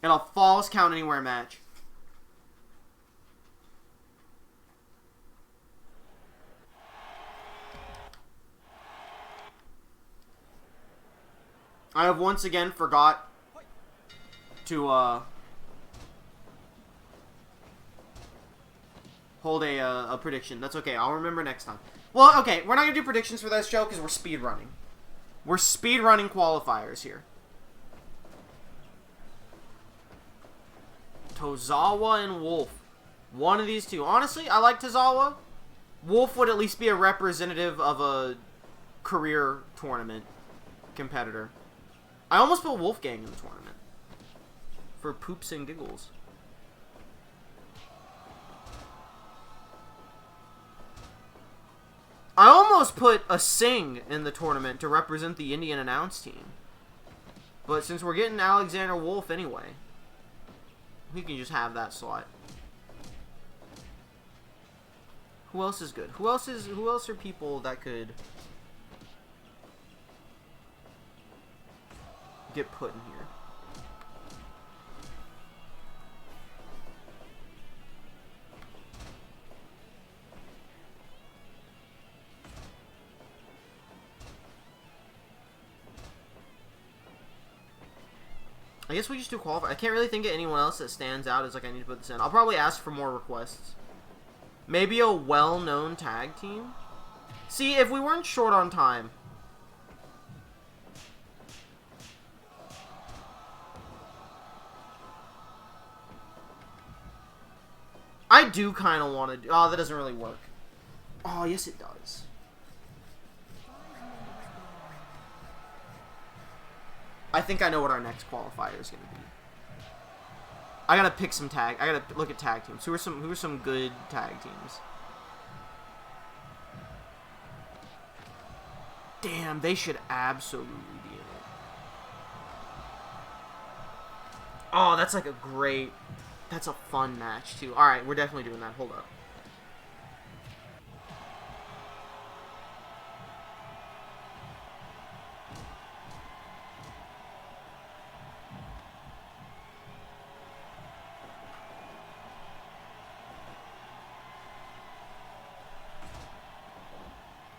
in a falls count anywhere match. I have once again forgot to hold a prediction. That's okay. I'll remember next time. Well, okay. We're not going to do predictions for this show because we're speedrunning. We're speedrunning qualifiers here. Tozawa and Wolf. One of these two. Honestly, I like Tozawa. Wolf would at least be a representative of a career tournament competitor. I almost put Wolfgang in the tournament. For poops and giggles. I almost put a Singh in the tournament to represent the Indian announce team. But since we're getting Alexander Wolf anyway, we can just have that slot. Who else is good? Who else are people that could get put in here? I guess we just do qualify. I can't really think of anyone else that stands out as like I need to put this in. I'll probably ask for more requests. Maybe a well-known tag team? See, if we weren't short on time. I do kind of want to do... Oh, that doesn't really work. Oh, yes it does. I think I know what our next qualifier is going to be. I gotta pick some tag... I gotta look at tag teams. Who are some good tag teams? Damn, they should absolutely be in it. Oh, that's like a great... That's a fun match, too. Alright, we're definitely doing that. Hold up.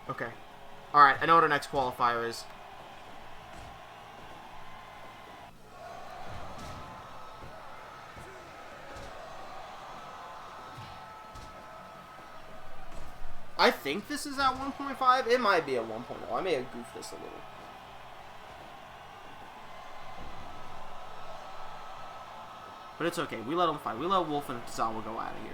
Okay. Alright, I know what our next qualifier is. I think this is at 1.5. It might be at 1.0. I may have goofed this a little. But it's okay. We let them fight. We let Wolf and Zawa go out of here.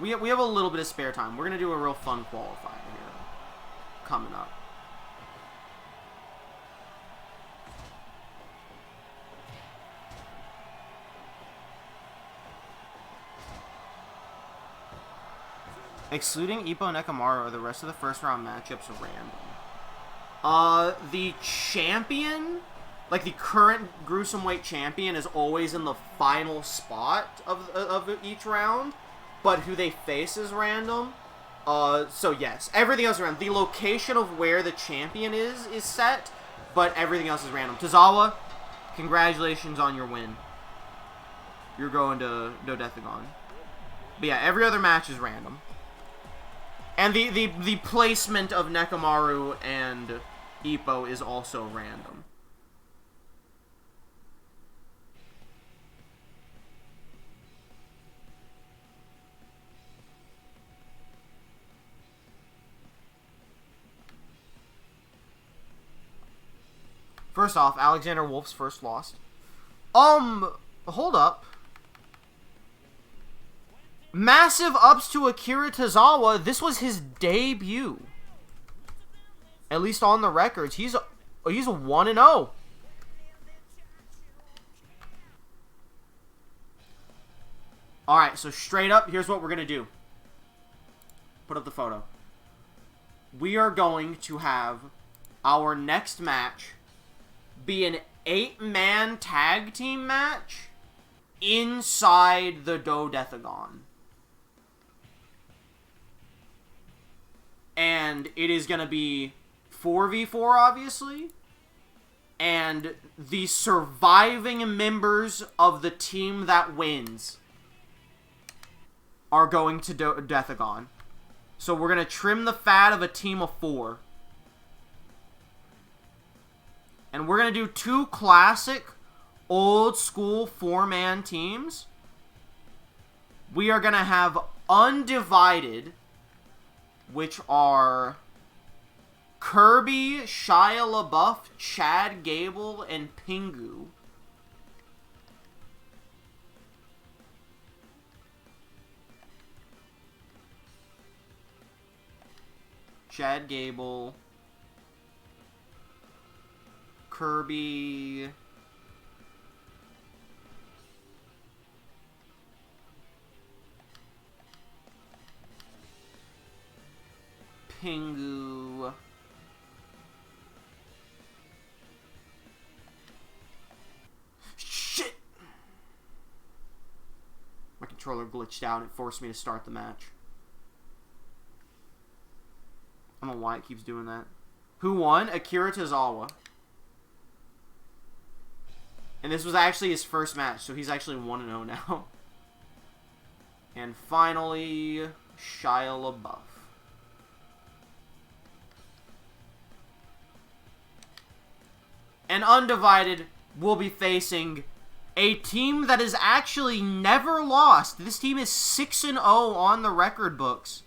We have a little bit of spare time. We're going to do a real fun qualifier here. Coming up. Excluding Ippo and Nekomaru, the rest of the first round matchups are random. The champion, like the current gruesome weight champion, is always in the final spot of each round, but who they face is random. So yes, everything else is random. The location of where the champion is set, but everything else is random. Tozawa, congratulations on your win. You're going to Dodethagon. But yeah, every other match is random. And the placement of Nekomaru and Ippo is also random. First off, Alexander Wolf's first loss. Hold up. Massive ups to Akira Tozawa. This was his debut. At least on the records. He's a 1-0. Alright, so straight up, here's what we're going to do. Put up the photo. We are going to have our next match be an 8-man tag team match inside the Dodethagon. And it is going to be 4v4, obviously. And the surviving members of the team that wins are going to Dodethagon. So we're going to trim the fat of a team of 4. And we're going to do 2 classic, old-school 4-man teams. We are going to have Undivided, which are Kirby, Shia LaBeouf, Chad Gable, and Pingu. Chad Gable, Kirby, Pingu, shit! My controller glitched out and it forced me to start the match. I don't know why it keeps doing that. Who won? Akira Tozawa. And this was actually his first match, so he's actually 1-0 now. And finally, Shia LaBeouf. And Undivided will be facing a team that has actually never lost. This team is 6-0 on the record books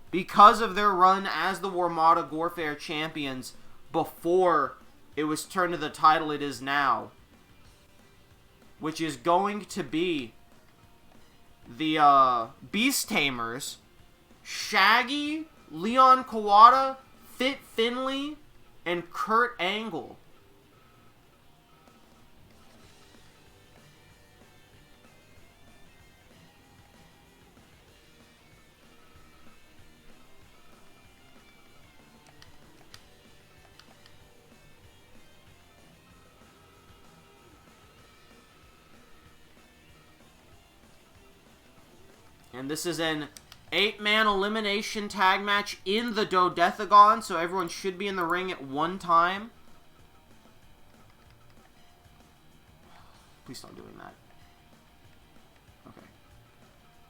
because of their run as the Warmada Gorefair champions before it was turned to the title it is now. Which is going to be the Beast Tamers, Shaggy, Leon Kawada, Fit Finley, and Kurt Angle. And this is an 8-man elimination tag match in the Dodecagon, so everyone should be in the ring at one time. Please stop doing that. Okay.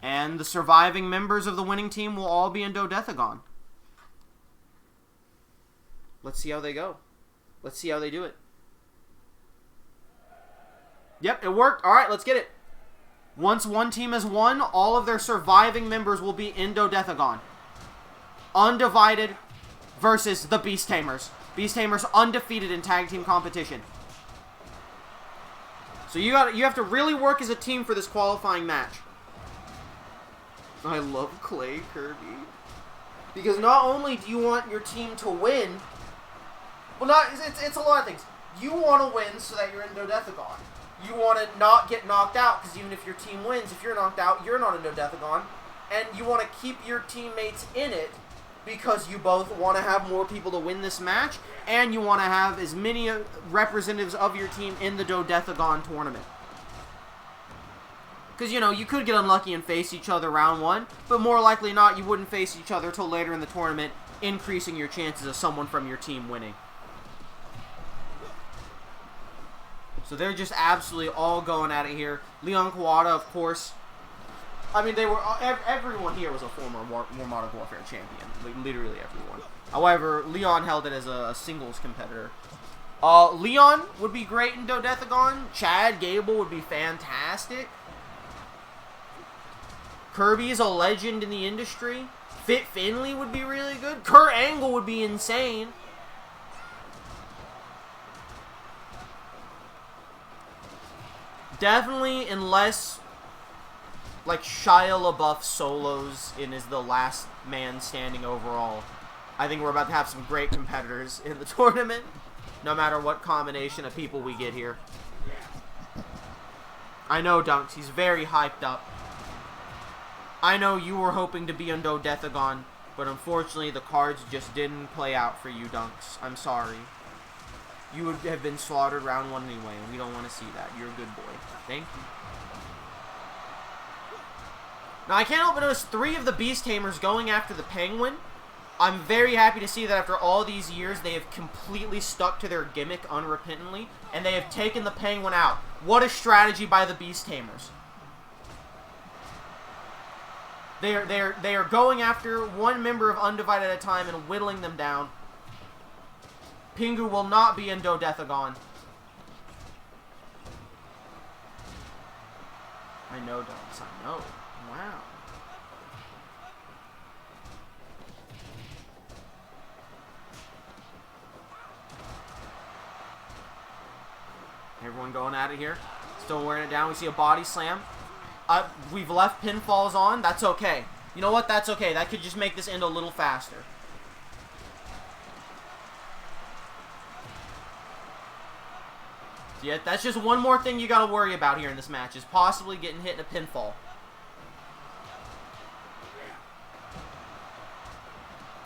And the surviving members of the winning team will all be in Dodecagon. Let's see how they go. Let's see how they do it. Yep, it worked. All right, let's get it. Once one team has won, all of their surviving members will be in Dodecagon. Undivided versus the Beast Tamers. Beast Tamers undefeated in tag team competition. So you have to really work as a team for this qualifying match. I love Clay Kirby. Because not only do you want your team to win, well, it's a lot of things. You want to win so that you're in Dodecagon. You want to not get knocked out, because even if your team wins, if you're knocked out, you're not in Dodecagon. And you want to keep your teammates in it, because you both want to have more people to win this match, and you want to have as many representatives of your team in the Dodecagon tournament. Because, you know, you could get unlucky and face each other round one, but more likely not, you wouldn't face each other till later in the tournament, increasing your chances of someone from your team winning. So they're just absolutely all going at it here. Leon Kawada, of course. I mean, they were everyone here was a former Modern Warfare champion. Like, literally everyone. However, Leon held it as a singles competitor. Leon would be great in Dodecagon. Chad Gable would be fantastic. Kirby is a legend in the industry. Fit Finley would be really good. Kurt Angle would be insane. Definitely, unless, like, Shia LaBeouf solos and is the last man standing overall, I think we're about to have some great competitors in the tournament, no matter what combination of people we get here. I know, Dunks, he's very hyped up. I know you were hoping to be on Dodecagon, but unfortunately the cards just didn't play out for you, Dunks. I'm sorry. You would have been slaughtered round one anyway, and we don't want to see that. You're a good boy. Thank you. Now, I can't help but notice 3 of the Beast Tamers going after the Penguin. I'm very happy to see that after all these years, they have completely stuck to their gimmick unrepentantly, and they have taken the Penguin out. What a strategy by the Beast Tamers. They are going after one member of Undivided at a time and whittling them down. Pingu will not be in Dodecagon. I know, Dunks. I know. Wow. Everyone going at it here. Still wearing it down. We see a body slam. We've left pinfalls on. That's okay. You know what? That's okay. That could just make this end a little faster. Yeah, that's just one more thing you gotta worry about here in this match, is possibly getting hit in a pinfall.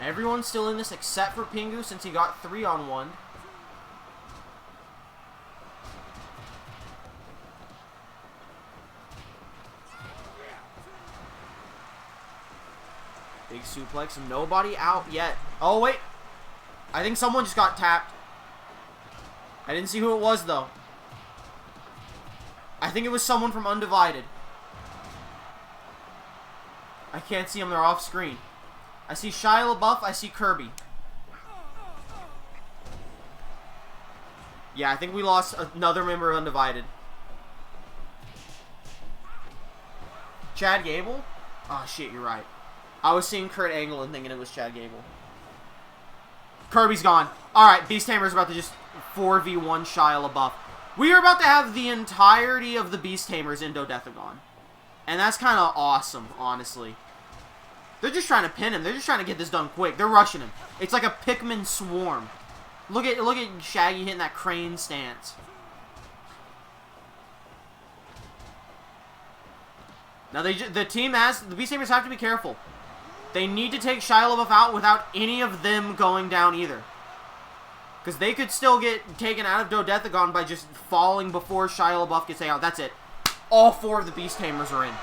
Everyone's still in this except for Pingu, since he got 3-on-1. Big suplex, nobody out yet. Oh, wait. I think someone just got tapped. I didn't see who it was, though. I think it was someone from Undivided. I can't see them. They're off screen. I see Shia LaBeouf. I see Kirby. Yeah, I think we lost another member of Undivided. Chad Gable? Oh, shit, you're right. I was seeing Kurt Angle and thinking it was Chad Gable. Kirby's gone. Alright, Beast Tamer's about to just 4v1 Shia LaBeouf. We are about to have the entirety of the Beast Tamers in Dodecagon. And that's kind of awesome, honestly. They're just trying to pin him. They're just trying to get this done quick. They're rushing him. It's like a Pikmin swarm. Look at Shaggy hitting that crane stance. Now the Beast Tamers have to be careful. They need to take Shia LaBeouf out without any of them going down either. Because they could still get taken out of Dodecagon by just falling before Shia LaBeouf gets taken out. That's it. All 4 of the Beast Tamers are in.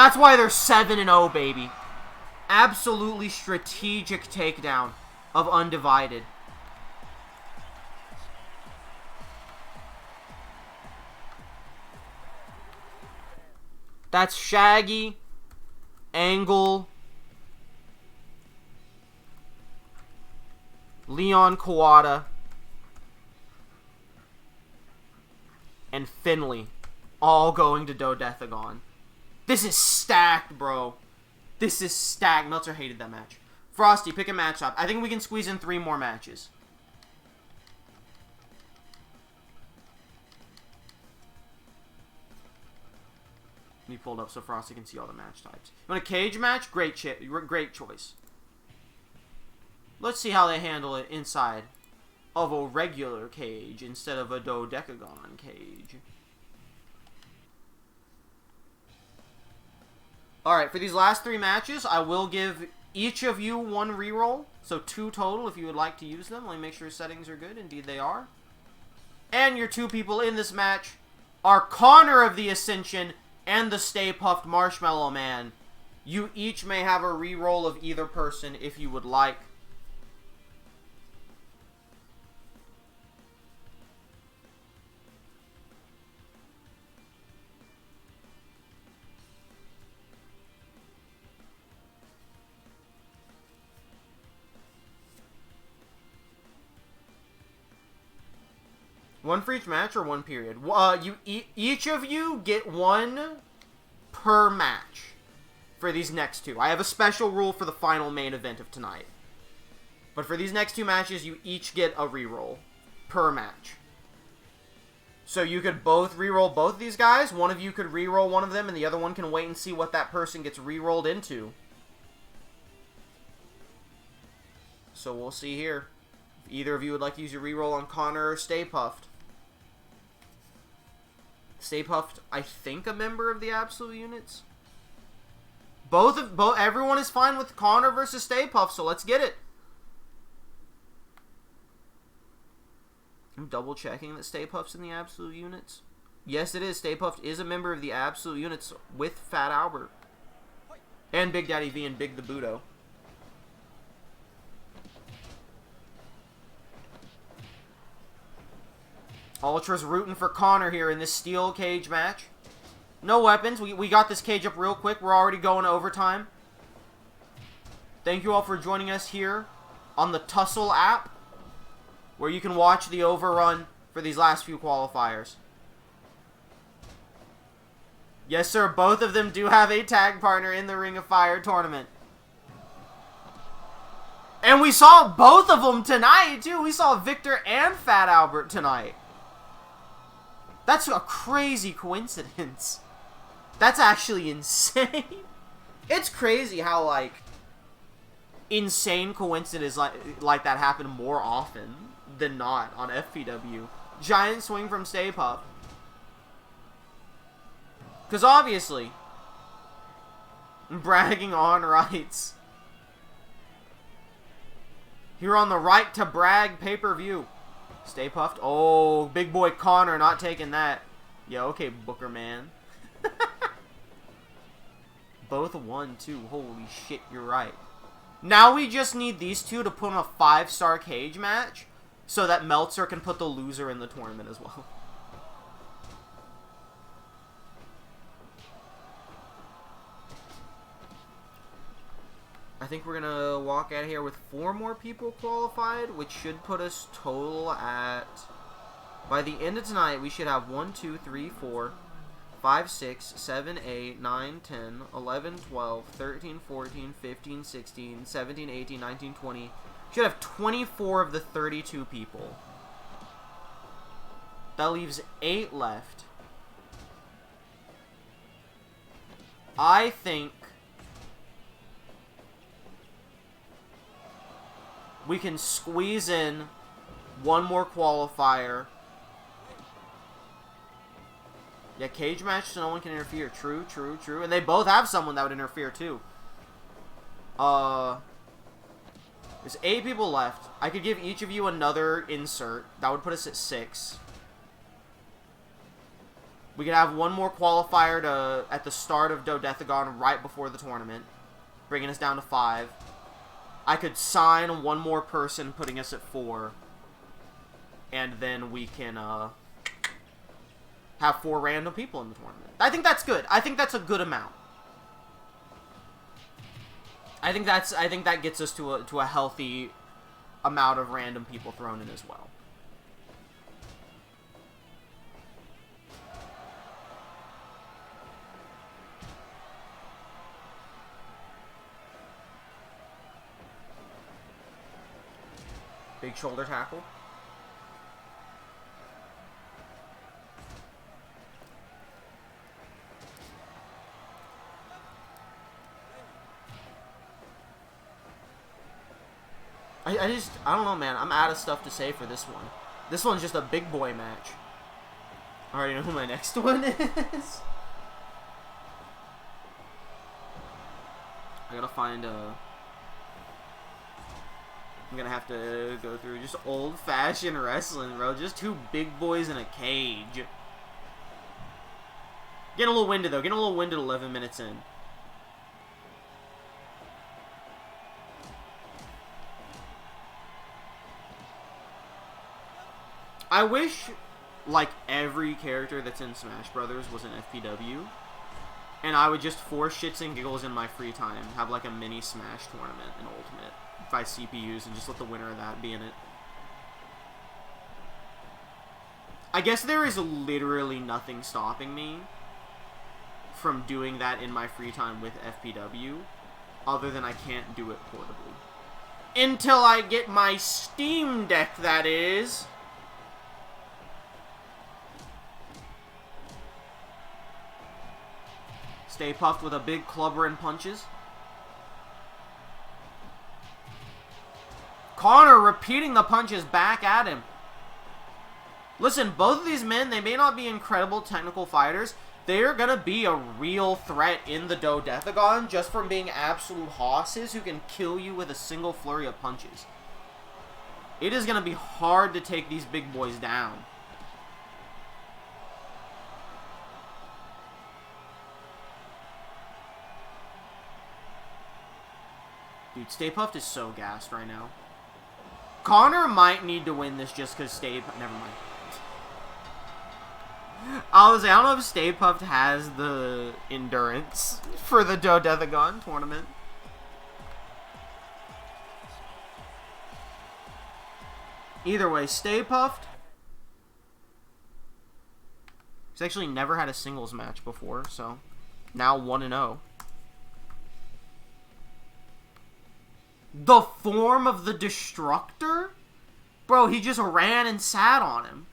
That's why they're 7-0, baby. Absolutely strategic takedown of Undivided. That's Shaggy, Angle, Leon Kawada, and Finley all going to Dodecagon. This is stacked, bro. This is stacked. Meltzer hated that match. Frosty, pick a match up. I think we can squeeze in 3 more matches. Let me pull it up so Frosty can see all the match types. You want a cage match? Great choice. Let's see how they handle it inside of a regular cage instead of a Dodecagon cage. Alright, for these last 3 matches, I will give each of you 1 reroll. So 2 total if you would like to use them. Let me make sure settings are good. Indeed they are. And your 2 people in this match are Connor of the Ascension and the Stay Puft Marshmallow Man. You each may have a reroll of either person if you would like. One for each match or 1 period? Each of you get 1 per match for these next 2. I have a special rule for the final main event of tonight. But for these next 2 matches, you each get a reroll per match. So you could both reroll both these guys. One of you could reroll one of them, and the other one can wait and see what that person gets rerolled into. So we'll see here. If either of you would like to use your reroll on Connor or Stay Puft. Stay Puft, I think, a member of the Absolute Units. Everyone is fine with Connor versus Stay Puft, so let's get it. I'm double checking that Stay Puft's in the Absolute Units. Yes, it is. Stay Puft is a member of the Absolute Units with Fat Albert. And Big Daddy V and Big the Budo. Ultra's rooting for Connor here in this steel cage match. No weapons. We got this cage up real quick. We're already going to overtime. Thank you all for joining us here on the Tussle app, where you can watch the overrun for these last few qualifiers. Yes, sir. Both of them do have a tag partner in the Ring of Fire tournament. And we saw both of them tonight, too. We saw Victor and Fat Albert tonight. That's a crazy coincidence. That's actually insane. It's crazy how, like, insane coincidences like that happen more often than not on FPW. Giant swing from Stay Puft. Because obviously, bragging on rights. Here on the Right to Brag pay-per-view. Stay Puft. Oh, big boy Connor not taking that. Yeah, okay, Booker man. Both won, too. Holy shit, you're right. Now we just need these 2 to put on a 5-star cage match so that Meltzer can put the loser in the tournament as well. I think we're going to walk out of here with 4 more people qualified, which should put us total at... By the end of tonight, we should have 1, 2, 3, 4, 5, 6, 7, 8, 9, 10, 11, 12, 13, 14, 15, 16, 17, 18, 19, 20. We should have 24 of the 32 people. That leaves 8 left. I think we can squeeze in 1 more qualifier. Yeah, cage match so no one can interfere. True, true, true. And they both have someone that would interfere too. There's 8 people left. I could give each of you another insert. That would put us at 6. We could have one more qualifier at the start of Dodecagon right before the tournament, bringing us down to 5. I could sign one more person, putting us at 4. And then we can have 4 random people in the tournament. I think that's good. I think that's a good amount. I think that gets us to a healthy amount of random people thrown in as well. Big shoulder tackle. I don't know, man. I'm out of stuff to say for this one. This one's just a big boy match. I already know who my next one is. I gotta find a... I'm gonna have to go through just old-fashioned wrestling, bro. Just 2 big boys in a cage. Getting a little winded, though. Getting a little winded 11 minutes in. I wish, like, every character that's in Smash Brothers was an FPW. And I would just, for shits and giggles in my free time, have, like, a mini Smash tournament in Ultimate. By CPUs and just let the winner of that be in it. I guess there is literally nothing stopping me from doing that in my free time with FPW, other than I can't do it portably. Until I get my Steam Deck, that is. Stay Puffed with a big clubber and punches. Connor repeating the punches back at him. Listen, both of these men, they may not be incredible technical fighters. They're going to be a real threat in the Dodecagon just from being absolute hosses who can kill you with a single flurry of punches. It is going to be hard to take these big boys down. Dude, Stay Puft is so gassed right now. Connor might need to win this just because never mind. I don't know if Stay Puft has the endurance for the Dodecagon tournament. Either way, Stay Puft. He's actually never had a singles match before, so now 1-0. The form of the Destructor? Bro, he just ran and sat on him.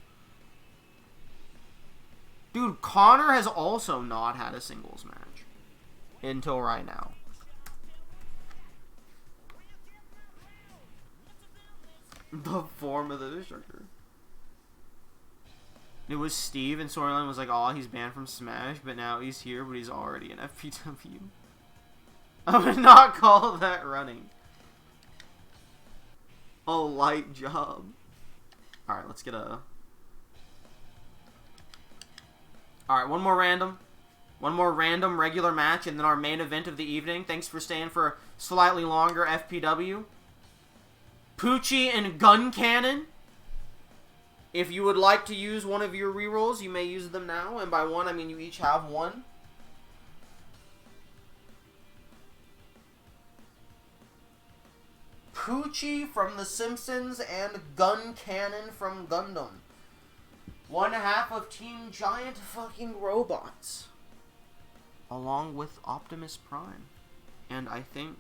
Dude, Connor has also not had a singles match. Until right now. The form of the Destructor. It was Steve, and Storyline was like, oh, he's banned from Smash, but now he's here, but he's already in FPW. I would not call that running. A light job. Alright, let's get a... Alright, one more random. One more random regular match, and then our main event of the evening. Thanks for staying for a slightly longer FPW. Poochie and Gun Cannon. If you would like to use one of your rerolls, you may use them now. And by one, I mean you each have one. Poochie from The Simpsons and Gun Cannon from Gundam. One half of Team Giant fucking Robots. Along with Optimus Prime. And I think...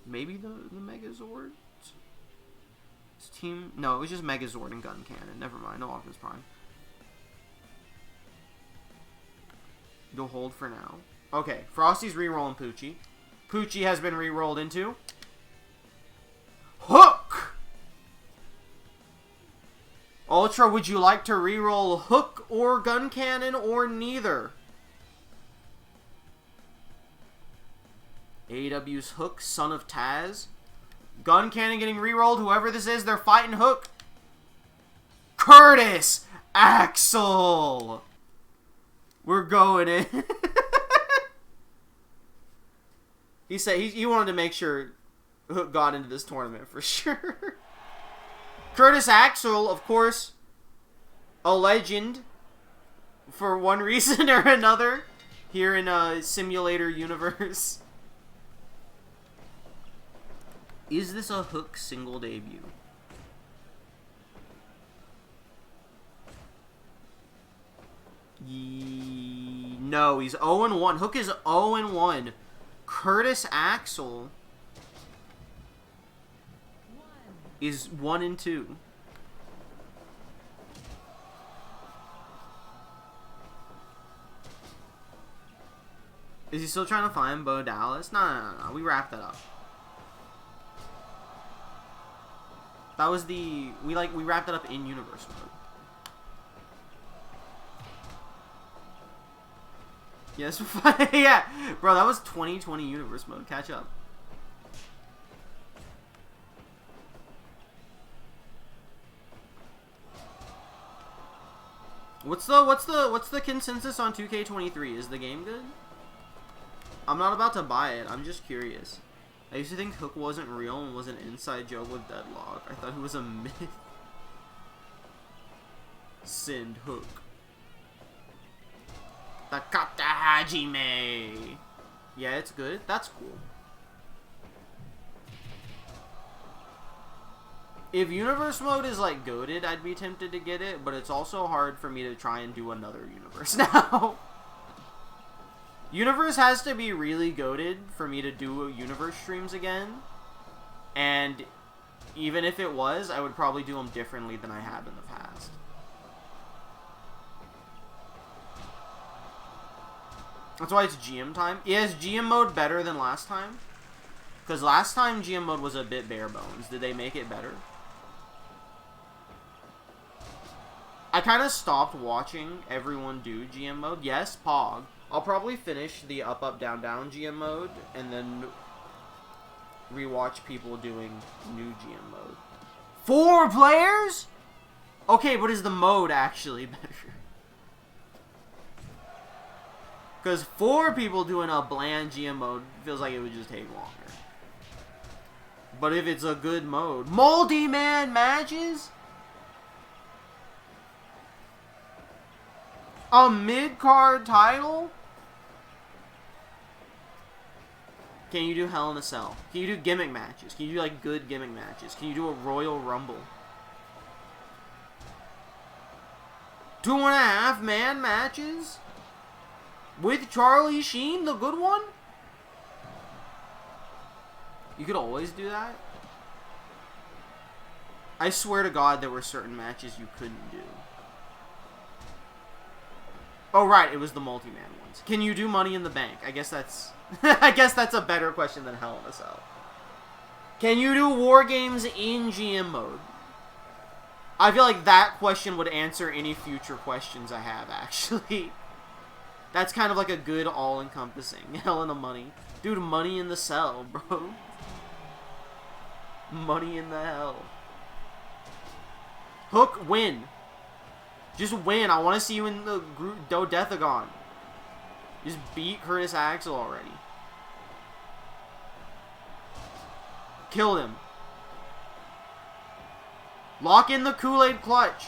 maybe the Megazord? It's Team... no, it was just Megazord and Gun Cannon. Never mind, no Optimus Prime. You'll hold for now. Okay, Frosty's re-rolling Poochie. Poochie has been re-rolled into Hook! Ultra, would you like to re-roll Hook or Gun Cannon or neither? AEW's Hook, Son of Taz. Gun Cannon getting re-rolled. Whoever this is, they're fighting Hook. Curtis! Axel! We're going in. He said he wanted to make sure Hook got into this tournament for sure. Curtis Axel, of course, a legend for one reason or another here in a simulator universe. Is this a Hook single debut? No, he's 0-1. Hook is 0-1. Curtis Axel is 1-2. Is he still trying to find Bo Dallas? No. We wrapped that up. That was the... We wrapped it up in universe mode. Yes, yeah. Bro, that was 2020 universe mode. Catch up. What's the consensus on 2K23? Is the game good? I'm not about to buy it. I'm just curious. I used to think Hook wasn't real and was an inside joke with Deadlock. I thought he was a myth. Send Hook. Takata Hajime. Yeah, it's good. That's cool. If universe mode is like goated, I'd be tempted to get it, but it's also hard for me to try and do another universe now. Universe has to be really goated for me to do universe streams again. And even if it was, I would probably do them differently than I have in the past. That's why it's GM time. Yeah, is GM mode better than last time? Because last time GM mode was a bit bare bones. Did they make it better? I kind of stopped watching everyone do GM mode. Yes, Pog. I'll probably finish the up, up, down, down GM mode and then rewatch people doing new GM mode. 4 players? Okay, but is the mode actually better? Because 4 people doing a bland GM mode feels like it would just take longer. But if it's a good mode... Multi-man matches? A mid-card title? Can you do Hell in a Cell? Can you do gimmick matches? Can you do, like, good gimmick matches? Can you do a Royal Rumble? 2.5 man matches? With Charlie Sheen, the good one? You could always do that? I swear to God there were certain matches you couldn't do. Oh, right, it was the multi-man ones. Can you do Money in the Bank? I guess that's... I guess that's a better question than Hell in a Cell. Can you do War Games in GM mode? I feel like that question would answer any future questions I have, actually. That's kind of like a good all-encompassing. Hell in the Money. Dude, Money in the Cell, bro. Money in the Hell. Hook, win. Just win. I want to see you in the Dodecagon. Just beat Curtis Axel already. Kill him. Lock in the Kool-Aid clutch.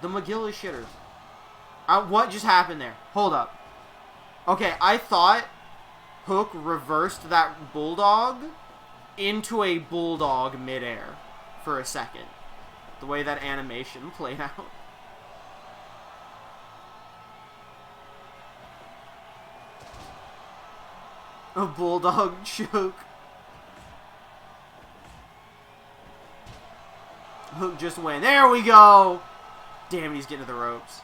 The McGill is shitter. What just happened there? Hold up. Okay, I thought Hook reversed that Bulldog into a Bulldog midair for a second. The way that animation played out. A Bulldog choke. Hook just went. There we go! Damn, he's getting to the ropes.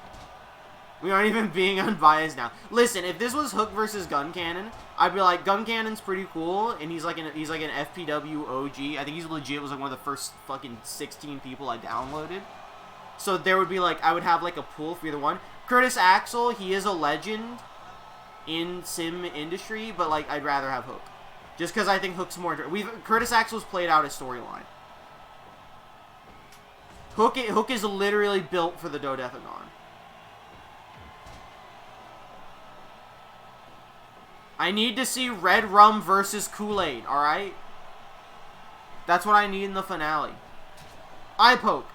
We aren't even being unbiased now. Listen, if this was Hook versus Gun Cannon, I'd be like, Gun Cannon's pretty cool, and he's like an FPW OG. I think he's legit was like one of the first fucking 16 people I downloaded. So there would be like, I would have like a pool for either one. Curtis Axel, he is a legend in sim industry, but like I'd rather have Hook, just because I think Hook's more. Curtis Axel's played out his storyline. Hook is literally built for the Dodecagon. I need to see Red Rum versus Kool-Aid, alright? That's what I need in the finale. Eye poke.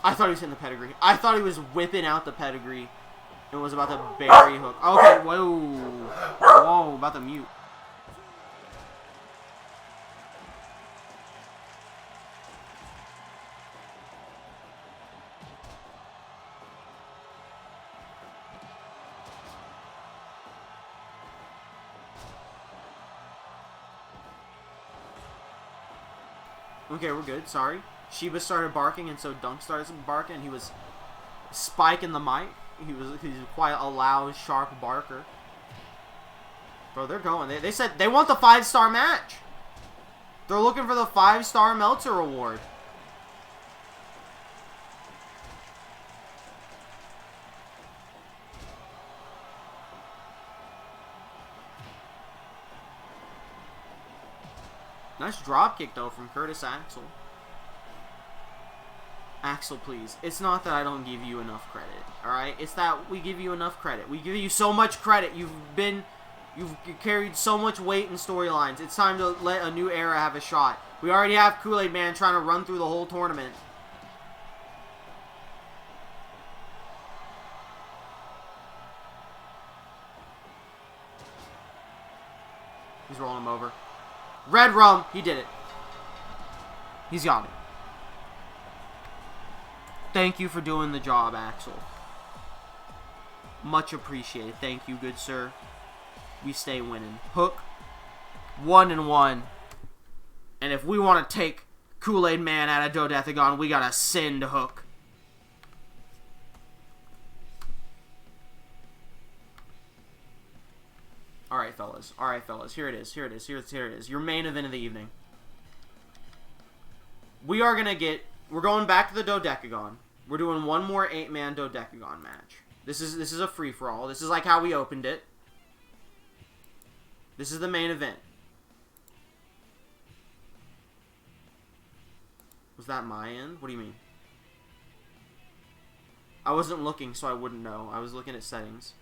I thought he was hitting the pedigree. I thought he was whipping out the pedigree and was about to bury Hook. Okay, whoa. Whoa, about to mute. Okay, we're good. Sorry. Sheba started barking, and so Dunk started barking, and he was spiking the mic. He's quite a loud, sharp barker. Bro, they're going. They said they want the 5-star match. They're looking for the 5-star Meltzer award. Nice drop kick, though, from Curtis Axel. Axel, please. It's not that I don't give you enough credit, alright? It's that we give you enough credit. We give you so much credit. You've carried so much weight in storylines. It's time to let a new era have a shot. We already have Kool-Aid Man trying to run through the whole tournament. He's rolling him over. Red Rum, he did it. He's got it. Thank you for doing the job, Axel. Much appreciated. Thank you, good sir. We stay winning. Hook, 1-1. And if we want to take Kool-Aid Man out of Dodecagon, we gotta send Hook. Alright, fellas. Alright, fellas. Here it is. Here it is. Here it is. Your main event of the evening. We are gonna get... We're going back to the Dodecagon. We're doing one more 8-man Dodecagon match. This is a free-for-all. This is like how we opened it. This is the main event. Was that my end? What do you mean? I wasn't looking, so I wouldn't know. I was looking at settings.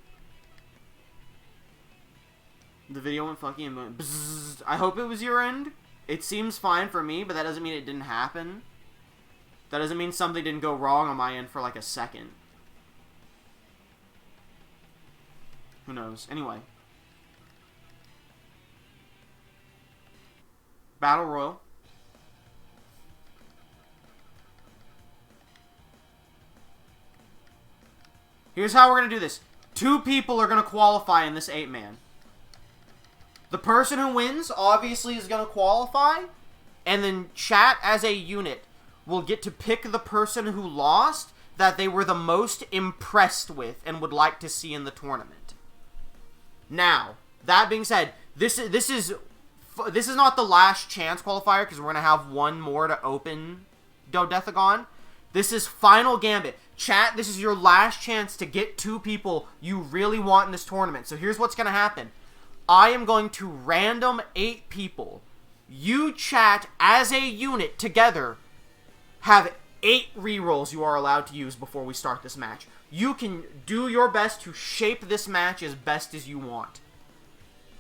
The video went funky and went bzzz. I hope it was your end. It seems fine for me, but that doesn't mean it didn't happen. That doesn't mean something didn't go wrong on my end for like a second. Who knows? Anyway. Battle Royal. Here's how we're going to do this. 2 people are going to qualify in this 8-man. The person who wins, obviously, is going to qualify. And then chat as a unit will get to pick the person who lost that they were the most impressed with and would like to see in the tournament. Now, that being said, this is not the last chance qualifier because we're going to have one more to open Dodecagon. This is final gambit. Chat, this is your last chance to get 2 people you really want in this tournament. So here's what's going to happen. I am going to random 8 people. You chat as a unit together. Have 8 rerolls you are allowed to use before we start this match. You can do your best to shape this match as best as you want.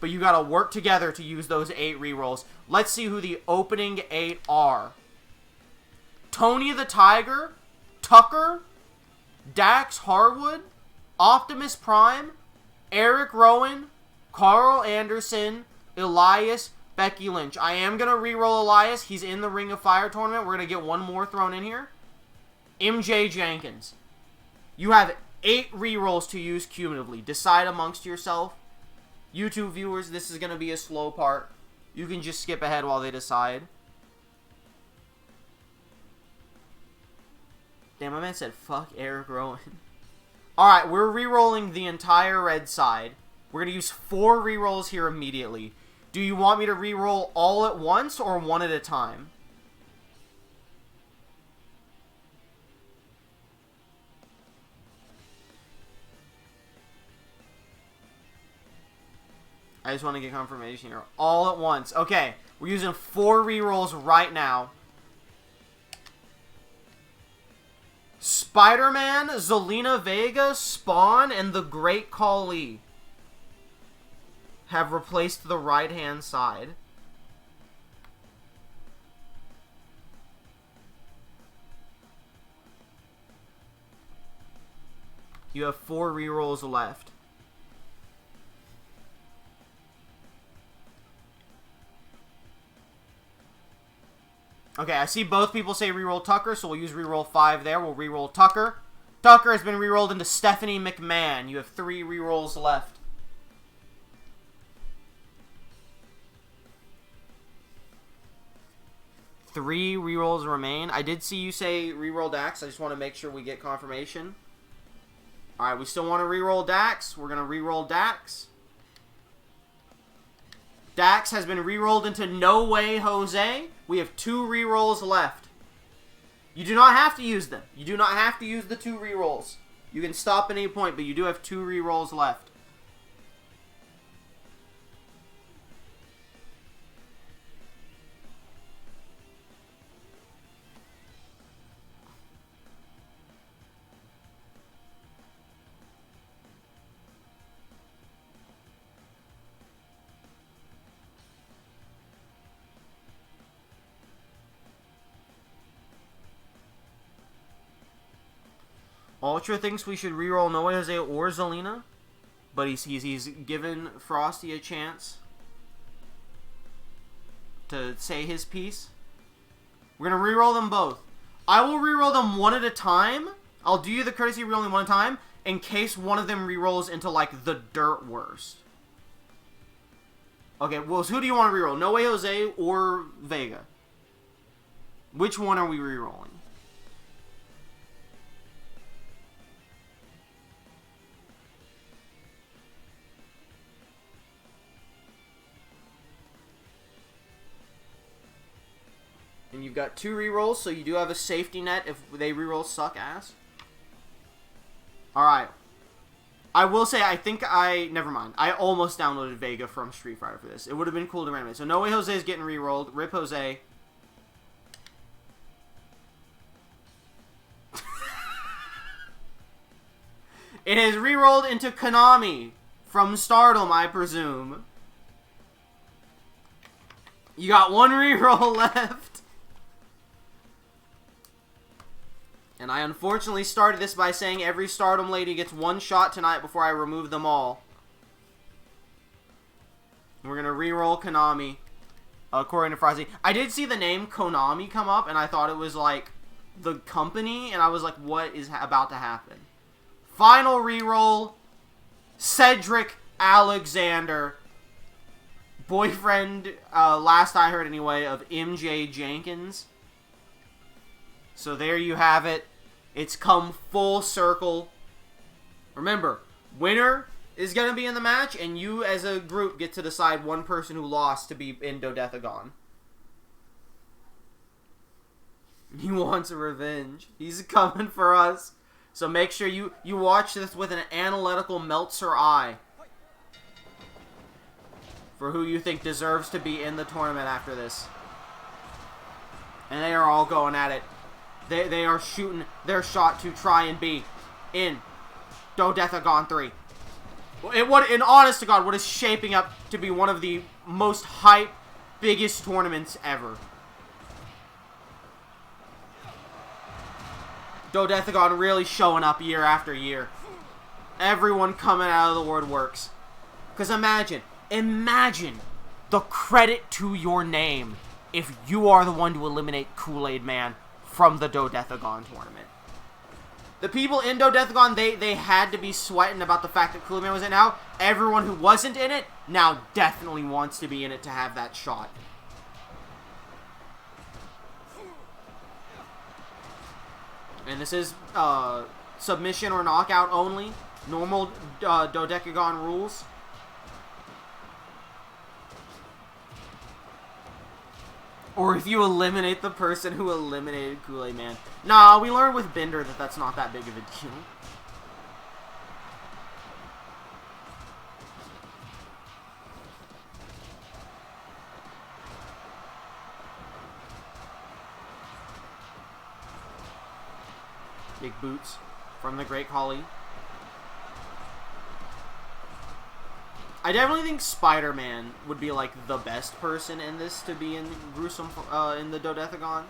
But you gotta work together to use those 8 rerolls. Let's see who the opening 8 are. Tony the Tiger, Tucker, Dax Harwood, Optimus Prime, Eric Rowan, Carl Anderson, Elias, Becky Lynch. I am going to reroll Elias. He's in the Ring of Fire tournament. We're going to get one more thrown in here. MJ Jenkins. You have 8 rerolls to use cumulatively. Decide amongst yourself. YouTube viewers, this is going to be a slow part. You can just skip ahead while they decide. Damn, my man said, fuck Eric Rowan. Alright, we're rerolling the entire red side. We're going to use 4 rerolls here immediately. Do you want me to reroll all at once or one at a time? I just want to get confirmation here. All at once. Okay, we're using 4 rerolls right now. Spider-Man, Zelina Vega, Spawn, and the Great Khali have replaced the right-hand side. You have 4 rerolls left. Okay, I see both people say reroll Tucker, so we'll use reroll 5 there. We'll reroll Tucker. Tucker has been rerolled into Stephanie McMahon. You have 3 rerolls left. Three rerolls remain. I did see you say reroll Dax. I just want to make sure we get confirmation. Alright, we still want to reroll Dax. We're going to reroll Dax. Dax has been rerolled into No Way Jose. We have 2 rerolls left. You do not have to use them. You do not have to use the 2 rerolls. You can stop at any point, but you do have 2 rerolls left. Ultra thinks we should reroll No Way Jose or Zelina, but he's given Frosty a chance to say his piece. We're gonna reroll them both. I will reroll them one at a time. I'll do you the courtesy of rerolling one at a time in case one of them rerolls into like the dirt worst. Okay, well, so who do you want to reroll? No Way Jose or Vega? Which one are we rerolling? And you've got 2 rerolls, so you do have a safety net if they reroll suck ass. Alright. I will say, never mind. I almost downloaded Vega from Street Fighter for this. It would have been cool to randomize. So No Way Jose is getting rerolled. Rip Jose. It has rerolled into Konami from Stardom, I presume. You got 1 reroll left. And I unfortunately started this by saying every Stardom lady gets 1 shot tonight before I remove them all. We're going to reroll Konami, according to Frosty. I did see the name Konami come up, and I thought it was like the company, and I was like, what is about to happen? Final reroll, Cedric Alexander. Boyfriend, last I heard anyway, of MJ Jenkins. So there you have it. It's come full circle. Remember, winner is going to be in the match, and you as a group get to decide one person who lost to be in Dodecagon. He wants a revenge. He's coming for us. So make sure you watch this with an analytical Meltzer eye for who you think deserves to be in the tournament after this. And they are all going at it. They are shooting their shot to try and be in Dodecagon 3. In honest to God, what is shaping up to be one of the most hype, biggest tournaments ever. Dodecagon really showing up year after year. Everyone coming out of the woodworks. Because imagine the credit to your name if you are the one to eliminate Kool-Aid Man from the Dodecagon tournament. The people in Dodecagon, they had to be sweating about the fact that Kool-Aid Man was in it. Now, everyone who wasn't in it now definitely wants to be in it to have that shot. And this is submission or knockout only. Normal Dodecagon rules. Or if you eliminate the person who eliminated Kool-Aid Man. Nah, we learned with Bender that that's not that big of a deal. Big boots from the Great Khali. I definitely think Spider-Man would be like the best person in this to be in gruesome in the Dodecagon.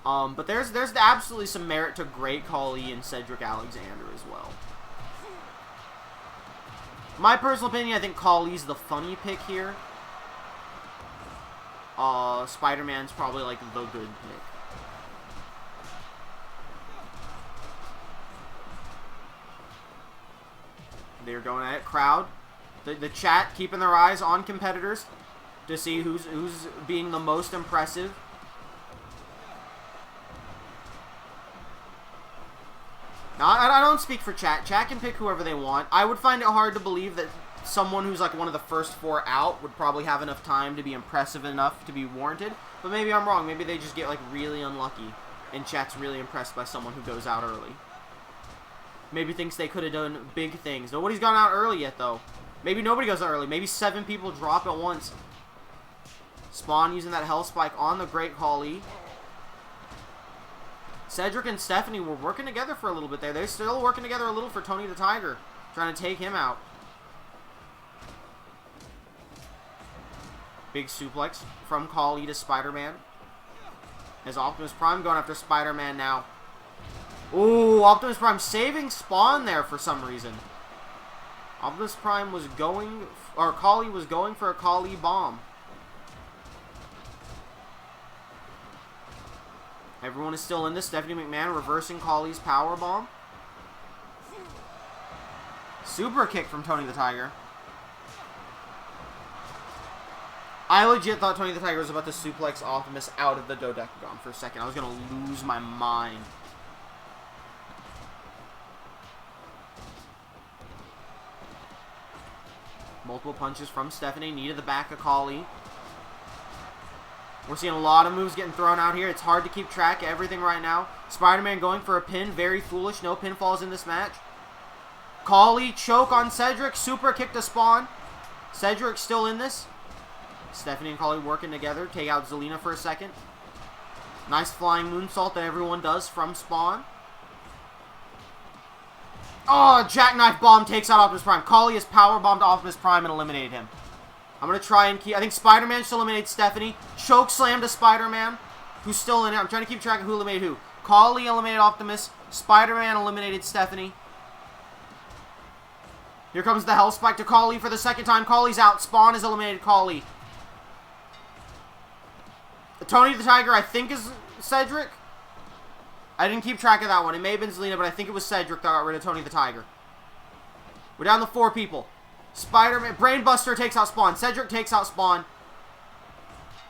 But there's absolutely some merit to Great Khali and Cedric Alexander as well. My personal opinion, I think Khali's the funny pick here. Spider-Man's probably like the good pick. They're going at it. Crowd. The chat keeping their eyes on competitors to see who's being the most impressive. Now, I don't speak for chat. Chat can pick whoever they want. I would find it hard to believe that someone who's like one of the first 4 out would probably have enough time to be impressive enough to be warranted. But maybe I'm wrong. Maybe they just get like really unlucky and chat's really impressed by someone who goes out early. Maybe thinks they could have done big things. Nobody's gone out early yet, though. Maybe nobody goes out early. Maybe 7 people drop at once. Spawn using that Hell Spike on the Great Khali. Cedric and Stephanie were working together for a little bit there. They're still working together a little for Tony the Tiger. Trying to take him out. Big suplex from Khali to Spider-Man. As Optimus Prime going after Spider-Man now. Ooh, Optimus Prime saving Spawn there for some reason. Optimus Prime was going, or Khali was going for a Khali bomb. Everyone is still in this. Stephanie McMahon reversing Khali's power bomb. Super kick from Tony the Tiger. I legit thought Tony the Tiger was about to suplex Optimus out of the Dodecagon for a second. I was going to lose my mind. Multiple punches from Stephanie. Knee to the back of Khali. We're seeing a lot of moves getting thrown out here. It's hard to keep track of everything right now. Spider-Man going for a pin. Very foolish. No pinfalls in this match. Khali choke on Cedric. Super kick to Spawn. Cedric still in this. Stephanie and Khali working together. Take out Zelina for a second. Nice flying moonsault that everyone does from Spawn. Oh, jackknife bomb takes out Optimus Prime. Khali has powerbombed Optimus Prime and eliminated him. I'm going to try and keep... I think Spider-Man should eliminate Stephanie. Choke slam to Spider-Man, who's still in it. I'm trying to keep track of who eliminated who. Khali eliminated Optimus. Spider-Man eliminated Stephanie. Here comes the Hell Spike to Khali for the second time. Khali's out. Spawn has eliminated Khali. Tony the Tiger, I think, is Cedric. I didn't keep track of that one. It may have been Zelina, but I think it was Cedric that got rid of Tony the Tiger. We're down to 4 people. Spider-Man, Brainbuster takes out Spawn. Cedric takes out Spawn.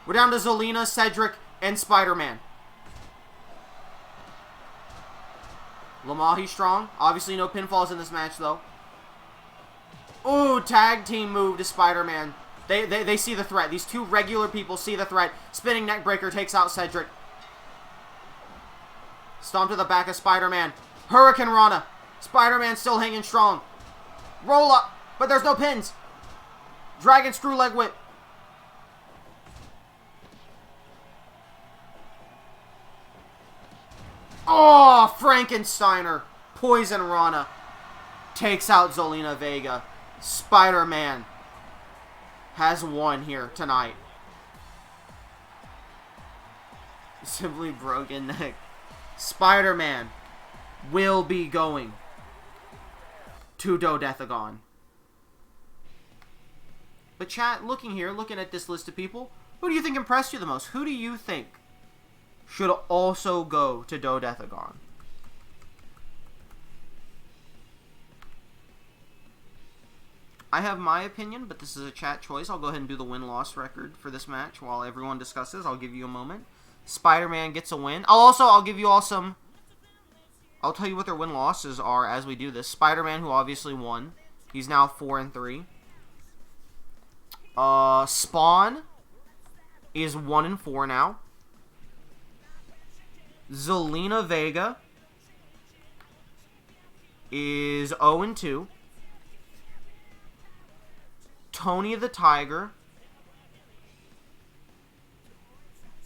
We're down to Zelina, Cedric, and Spider-Man. Lamahi strong. Obviously no pinfalls in this match, though. Ooh, tag team move to Spider-Man. They see the threat. These 2 regular people see the threat. Spinning neck breaker takes out Cedric. Stomp to the back of Spider-Man. Hurricane Rana. Spider-Man still hanging strong. Roll up. But there's no pins. Dragon screw leg whip. Oh, Frankensteiner. Poison Rana. Takes out Zelina Vega. Spider-Man has won here tonight. Simply broken neck. Spider-Man will be going to Dodecagon. But chat, looking at this list of people, who do you think impressed you the most? Who do you think should also go to Dodecagon? I have my opinion, but this is a chat choice. I'll go ahead and do the win-loss record for this match while everyone discusses. I'll give you a moment. Spider-Man gets a win. I'll give you all some... I'll tell you what their win-losses are as we do this. Spider-Man, who obviously won. He's now 4-3. Spawn is 1-4 now. Zelina Vega is 0-2. Tony the Tiger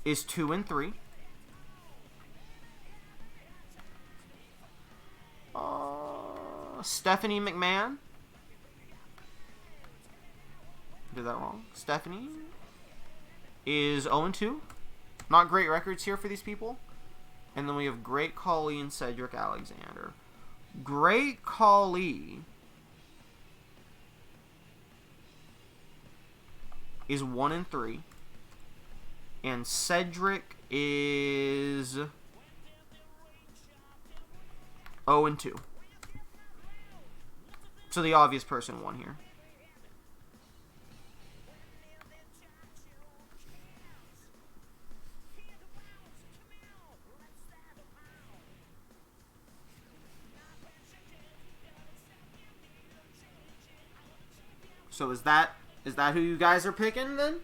is 2-3. Stephanie McMahon. Did that wrong. Stephanie is 0-2. Not great records here for these people. And then we have Great Khali and Cedric Alexander. Great Khali is 1-3. And Cedric is 0-2. So the obvious person won here. So is that who you guys are picking then?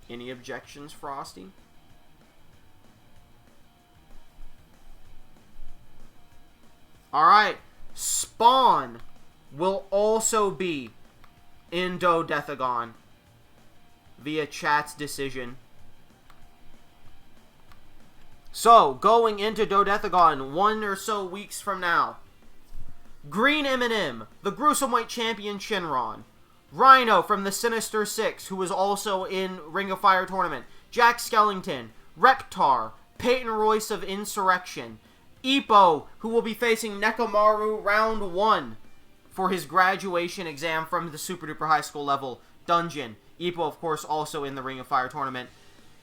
Any objections, Frosty? Alright. Spawn will also be in Dodecagon via chat's decision. So, going into Dodecagon 1 or so weeks from now, Green M&M, the Gruesomeweight Champion Shinron, Rhino from the Sinister Six, who was also in Ring of Fire tournament, Jack Skellington, Reptar, Peyton Royce of Insurrection, Ippo, who will be facing Nekomaru round 1 for his graduation exam from the Super Duper High School level dungeon. Ippo, of course, also in the Ring of Fire tournament.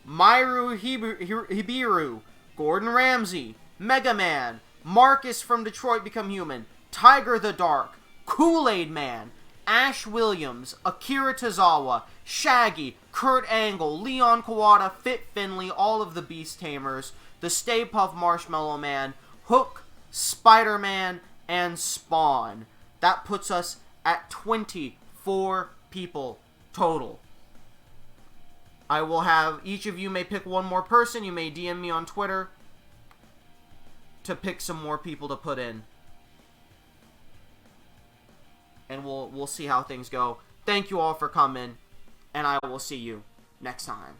Myru Hibiru, Gordon Ramsay, Mega Man, Marcus from Detroit Become Human, Tiger the Dark, Kool-Aid Man, Ash Williams, Akira Tozawa, Shaggy, Kurt Angle, Leon Kawada, Fit Finley, all of the Beast Tamers, the Stay Puft Marshmallow Man, Hook, Spider-Man, and Spawn. That puts us at 24 people total. I will have, each of you may pick one more person. You may DM me on Twitter to pick some more people to put in. And we'll see how things go. Thank you all for coming, and I will see you next time.